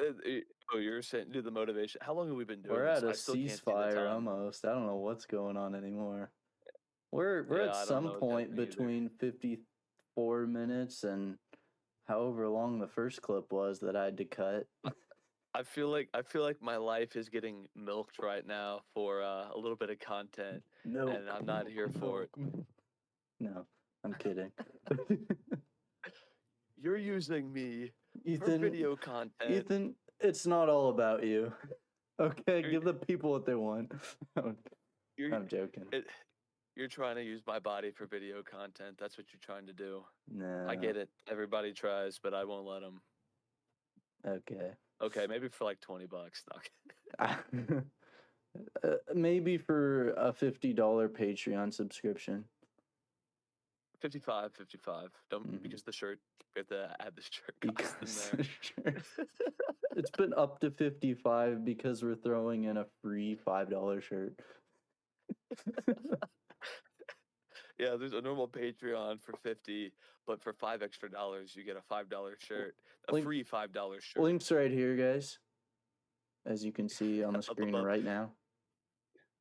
[SPEAKER 1] Oh, you're saying do the motivation. How long have we been
[SPEAKER 2] we're
[SPEAKER 1] doing
[SPEAKER 2] at
[SPEAKER 1] this?
[SPEAKER 2] a
[SPEAKER 1] I still can't see the
[SPEAKER 2] ceasefire
[SPEAKER 1] time.
[SPEAKER 2] almost. I don't know what's going on anymore. We're
[SPEAKER 1] Yeah,
[SPEAKER 2] at
[SPEAKER 1] I don't
[SPEAKER 2] some
[SPEAKER 1] know what's
[SPEAKER 2] point
[SPEAKER 1] happening either.
[SPEAKER 2] between 54 minutes and however long the first clip was that I had to cut.
[SPEAKER 1] I feel like my life is getting milked right now for a little bit of content, and
[SPEAKER 2] Milk,
[SPEAKER 1] I'm not
[SPEAKER 2] milk,
[SPEAKER 1] here for it.
[SPEAKER 2] milk. No, I'm kidding.
[SPEAKER 1] You're using me for
[SPEAKER 2] Ethan,
[SPEAKER 1] video content.
[SPEAKER 2] Ethan, it's not all about you. Okay,
[SPEAKER 1] You're
[SPEAKER 2] give the people what they want.
[SPEAKER 1] you're
[SPEAKER 2] I'm joking.
[SPEAKER 1] it, you're trying to use my body for video content. That's what you're trying to do. I
[SPEAKER 2] No.
[SPEAKER 1] get it. Everybody tries, but I won't let them.
[SPEAKER 2] Okay.
[SPEAKER 1] Okay, maybe for like $20. No.
[SPEAKER 2] Maybe for a $50 Patreon subscription.
[SPEAKER 1] 55. Don't
[SPEAKER 2] Mhm.
[SPEAKER 1] because the shirt. We have to add the shirt cost in
[SPEAKER 2] Because
[SPEAKER 1] there.
[SPEAKER 2] it's been up to 55 because we're throwing in a free $5 shirt.
[SPEAKER 1] Yeah, there's a normal Patreon for 50, but for $5 extra, you get a $5 shirt, a
[SPEAKER 2] Link,
[SPEAKER 1] free $5 shirt
[SPEAKER 2] links right here, guys. As you can see on the
[SPEAKER 1] up
[SPEAKER 2] screen
[SPEAKER 1] above.
[SPEAKER 2] right now.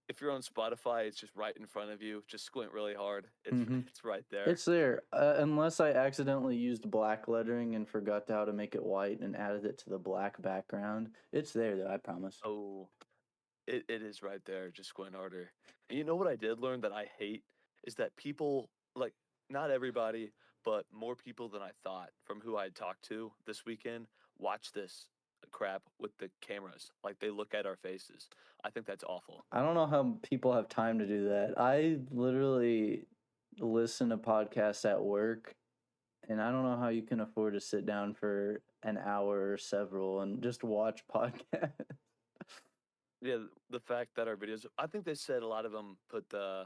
[SPEAKER 1] if you're on Spotify, it's just right in front of you. Just squint really hard. It's
[SPEAKER 2] Mm-hmm.
[SPEAKER 1] it's right there.
[SPEAKER 2] It's there, unless I accidentally used black lettering and forgot how to make it white and added it to the black background. It's there, though, I promise.
[SPEAKER 1] Oh, it is right there. Just squint harder. And you know what I did learn that I hate is that people like not everybody, but more people than I thought from who I talked to this weekend watch this crap with the cameras. Like they look at our faces. I think that's awful.
[SPEAKER 2] I don't know how people have time to do that. I literally listen to podcasts at work, and I don't know how you can afford to sit down for an hour or several and just watch podcasts.
[SPEAKER 1] Yeah, the fact that our videos, I think they said a lot of them put the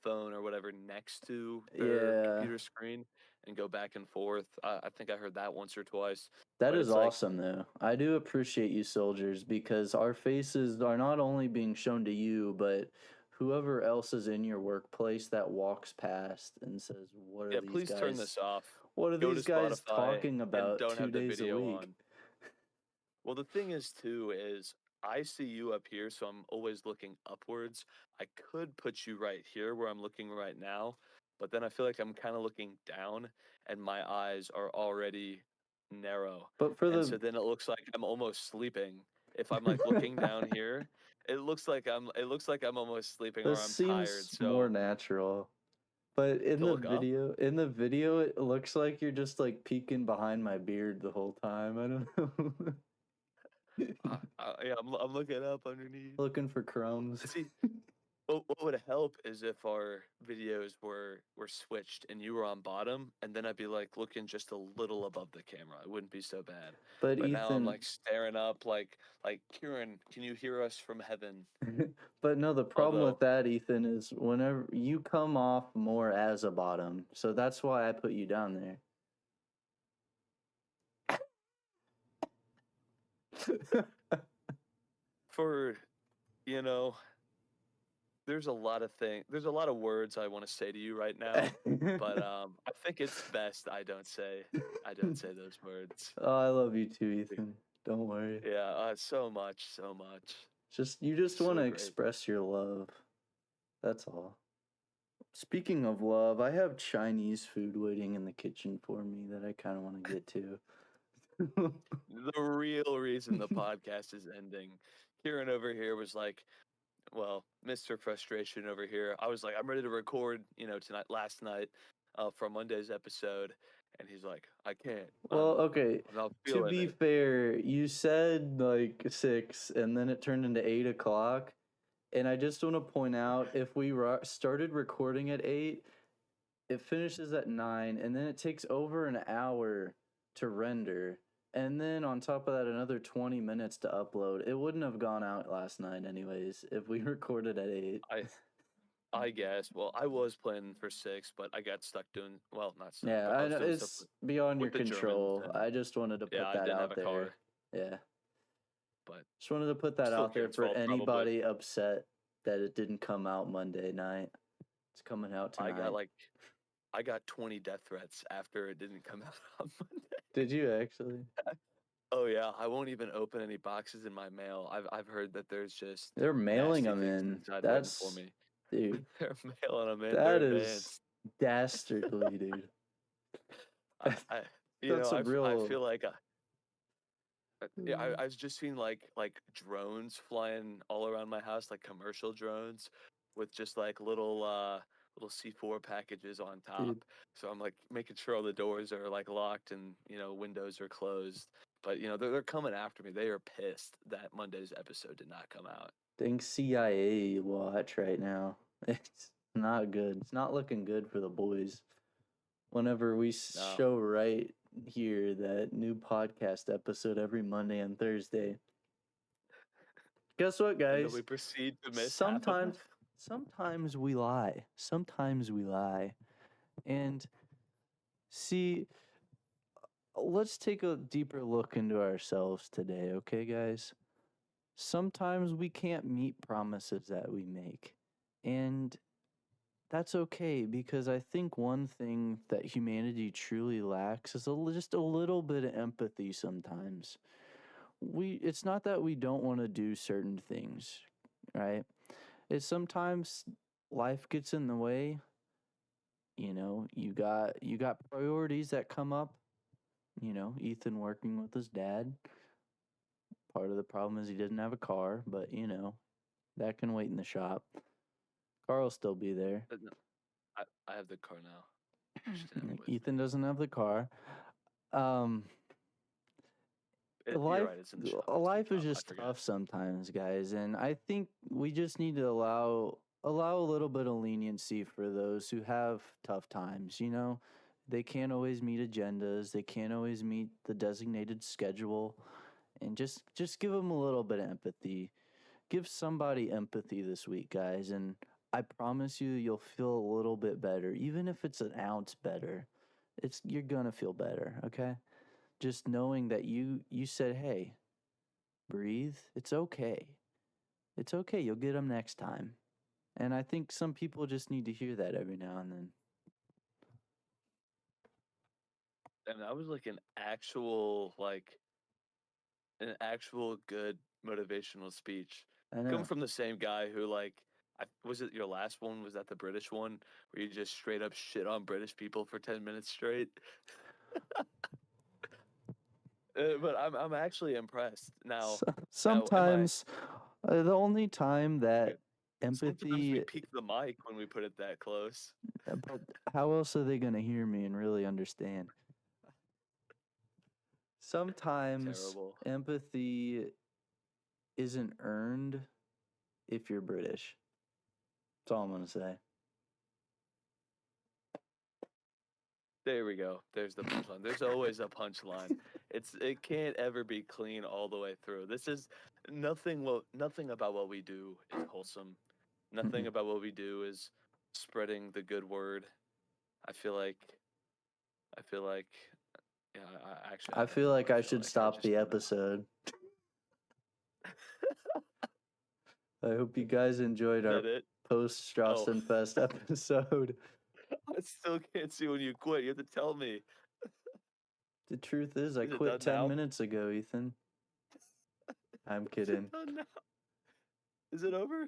[SPEAKER 1] phone or whatever next to their
[SPEAKER 2] Yeah,
[SPEAKER 1] computer screen and go back and forth. I think I heard that once or twice,
[SPEAKER 2] that
[SPEAKER 1] but
[SPEAKER 2] is
[SPEAKER 1] it's like,
[SPEAKER 2] awesome, though. I do appreciate you, soldiers, because our faces are not only being shown to you, but whoever else is in your workplace that walks past and says, "What are
[SPEAKER 1] yeah,
[SPEAKER 2] these
[SPEAKER 1] please turn
[SPEAKER 2] guys?
[SPEAKER 1] this off.
[SPEAKER 2] What are
[SPEAKER 1] Go to
[SPEAKER 2] these guys
[SPEAKER 1] Spotify
[SPEAKER 2] talking
[SPEAKER 1] and
[SPEAKER 2] about
[SPEAKER 1] don't
[SPEAKER 2] two
[SPEAKER 1] have the
[SPEAKER 2] days a
[SPEAKER 1] video
[SPEAKER 2] week?"
[SPEAKER 1] on. Well, the thing is too is I see you up here, so I'm always looking upwards. I could put you right here where I'm looking right now, but then I feel like I'm kind of looking down and my eyes are already narrow.
[SPEAKER 2] But for
[SPEAKER 1] And
[SPEAKER 2] the
[SPEAKER 1] so then it looks like I'm almost sleeping. If I'm like looking down here, it looks like I'm almost sleeping or
[SPEAKER 2] this
[SPEAKER 1] I'm tired.
[SPEAKER 2] seems more
[SPEAKER 1] So
[SPEAKER 2] natural. But
[SPEAKER 1] to look up,
[SPEAKER 2] in the video, it looks like you're just like peeking behind my beard the whole time. I don't know.
[SPEAKER 1] yeah, I'm looking up underneath.
[SPEAKER 2] Looking for crumbs.
[SPEAKER 1] See, what would help is if our videos were switched and you were on bottom, and then I'd be like looking just a little above the camera. It wouldn't be so bad.
[SPEAKER 2] But
[SPEAKER 1] But now I'm
[SPEAKER 2] Ethan,
[SPEAKER 1] like staring up, like Kieran, can you hear us from heaven?
[SPEAKER 2] but no, the problem with
[SPEAKER 1] Although,
[SPEAKER 2] that, Ethan, is whenever you come off more as a bottom. So that's why I put you down there.
[SPEAKER 1] for you know, there's a lot of words I want to say to you right now, but I think it's best I don't say those words.
[SPEAKER 2] Oh, I love you too, Ethan. Don't worry.
[SPEAKER 1] Yeah, so much, so much.
[SPEAKER 2] You just want
[SPEAKER 1] So
[SPEAKER 2] to
[SPEAKER 1] great.
[SPEAKER 2] express your love. That's all. Speaking of love, I have Chinese food waiting in the kitchen for me that I kind of want to get to.
[SPEAKER 1] The real reason the podcast is ending. Kieran over here was like, well, Mr. Frustration over here. I was like, I'm ready to record, tonight, last night, for Monday's episode, and he's like, I can't.
[SPEAKER 2] Well, okay.
[SPEAKER 1] I'm not
[SPEAKER 2] To
[SPEAKER 1] feeling
[SPEAKER 2] be
[SPEAKER 1] it.
[SPEAKER 2] fair, you said like 6, and then it turned into 8 o'clock. And I just want to point out if we started recording at 8, it finishes at 9, and then it takes over an hour to render. And then on top of that, another 20 minutes to upload. It wouldn't have gone out last night, anyways, if we recorded at 8.
[SPEAKER 1] I guess. Well, I was planning for 6, but I got stuck doing well, not stuck,
[SPEAKER 2] Yeah,
[SPEAKER 1] but I
[SPEAKER 2] I
[SPEAKER 1] was
[SPEAKER 2] know
[SPEAKER 1] doing stuff
[SPEAKER 2] it's beyond your
[SPEAKER 1] with the Germans,
[SPEAKER 2] control.
[SPEAKER 1] and
[SPEAKER 2] I just wanted to
[SPEAKER 1] yeah,
[SPEAKER 2] put
[SPEAKER 1] I
[SPEAKER 2] that
[SPEAKER 1] didn't have
[SPEAKER 2] out
[SPEAKER 1] a
[SPEAKER 2] there.
[SPEAKER 1] car,
[SPEAKER 2] Yeah.
[SPEAKER 1] but
[SPEAKER 2] Just wanted to put that
[SPEAKER 1] still
[SPEAKER 2] out there
[SPEAKER 1] Kieran's
[SPEAKER 2] for
[SPEAKER 1] fault probably.
[SPEAKER 2] anybody upset that it didn't come out Monday night. It's coming out
[SPEAKER 1] I got
[SPEAKER 2] tonight.
[SPEAKER 1] like I got 20 death threats after it didn't come out on Monday.
[SPEAKER 2] Did you actually?
[SPEAKER 1] Oh yeah, I won't even open any boxes in my mail. I've heard that there's just
[SPEAKER 2] They're mailing
[SPEAKER 1] nasty
[SPEAKER 2] them
[SPEAKER 1] things
[SPEAKER 2] in.
[SPEAKER 1] inside waiting for
[SPEAKER 2] That's,
[SPEAKER 1] me.
[SPEAKER 2] dude,
[SPEAKER 1] They're mailing them in. They're
[SPEAKER 2] that is
[SPEAKER 1] advanced.
[SPEAKER 2] dastardly, dude.
[SPEAKER 1] I
[SPEAKER 2] That's a
[SPEAKER 1] I
[SPEAKER 2] real.
[SPEAKER 1] feel like yeah,
[SPEAKER 2] Mm.
[SPEAKER 1] I was just seeing like drones flying all around my house, like commercial drones with just like little C4 packages on top.
[SPEAKER 2] Dude,
[SPEAKER 1] So I'm like making sure all the doors are like locked and windows are closed. But they're coming after me. They are pissed that Monday's episode did not come out.
[SPEAKER 2] think CIA watch right now. It's not good. It's not looking good for the boys. Whenever we
[SPEAKER 1] No.
[SPEAKER 2] show right here that new podcast episode every Monday and Thursday. Guess what,
[SPEAKER 1] And then we
[SPEAKER 2] guys?
[SPEAKER 1] proceed to miss half of it.
[SPEAKER 2] Sometimes we lie. Sometimes we lie. And see, let's take a deeper look into ourselves today, okay, guys? Sometimes we can't meet promises that we make. And that's okay because I think one thing that humanity truly lacks is just a little bit of empathy sometimes. It's not that we don't want to do certain things, right? is sometimes life gets in the way. You got priorities that come up. Ethan working with his dad. Part of the problem is he doesn't have a car, but that can wait in the shop. Carl will still be there.
[SPEAKER 1] No, I have the car now. You should have it with
[SPEAKER 2] Ethan
[SPEAKER 1] me.
[SPEAKER 2] doesn't have the car. Um,
[SPEAKER 1] You're
[SPEAKER 2] life
[SPEAKER 1] right. It's in the shop. It's in the
[SPEAKER 2] life is
[SPEAKER 1] shop. I
[SPEAKER 2] just
[SPEAKER 1] forgot.
[SPEAKER 2] tough sometimes, guys, and I think we just need to allow a little bit of leniency for those who have tough times. They can't always meet agendas. They can't always meet the designated schedule, and just give them a little bit of empathy. Give somebody empathy this week, guys, and I promise you you'll feel a little bit better, even if it's an ounce better. You're gonna feel better, okay? Just knowing that you said, "Hey, breathe. It's okay. It's okay. You'll get them next time." And I think some people just need to hear that every now and then.
[SPEAKER 1] And that was like an actual good motivational speech.
[SPEAKER 2] I
[SPEAKER 1] Coming
[SPEAKER 2] know.
[SPEAKER 1] from the same guy who was it your last one? Was that the British one where you just straight up shit on British people for 10 minutes straight? But I'm actually impressed now. Now, am I?
[SPEAKER 2] Sometimes, the only time
[SPEAKER 1] Yeah.
[SPEAKER 2] that
[SPEAKER 1] Sometimes we
[SPEAKER 2] empathy,
[SPEAKER 1] peak the mic when we put it that close.
[SPEAKER 2] but how else are they going to hear me and really understand? Sometimes
[SPEAKER 1] Terrible.
[SPEAKER 2] empathy isn't earned if you're British. That's all I'm going to say.
[SPEAKER 1] There we go. There's the punchline. There's always a punchline. It can't ever be clean all the way through. This is nothing about what we do is wholesome. Nothing about what we do is spreading the good word. I feel like I feel like yeah, I actually
[SPEAKER 2] I
[SPEAKER 1] I don't
[SPEAKER 2] feel
[SPEAKER 1] know
[SPEAKER 2] like
[SPEAKER 1] what I
[SPEAKER 2] I
[SPEAKER 1] feel
[SPEAKER 2] should
[SPEAKER 1] like. I
[SPEAKER 2] stop
[SPEAKER 1] just
[SPEAKER 2] the
[SPEAKER 1] know now.
[SPEAKER 2] episode. I hope you guys enjoyed
[SPEAKER 1] Is
[SPEAKER 2] our
[SPEAKER 1] that it?
[SPEAKER 2] post
[SPEAKER 1] Oh,
[SPEAKER 2] Strassenfest episode.
[SPEAKER 1] I still can't see when you quit. You have to tell me.
[SPEAKER 2] The truth is, I
[SPEAKER 1] Is it
[SPEAKER 2] quit
[SPEAKER 1] done
[SPEAKER 2] 10
[SPEAKER 1] now?
[SPEAKER 2] minutes ago, Ethan. I'm
[SPEAKER 1] Is it
[SPEAKER 2] kidding.
[SPEAKER 1] done now? Is it over?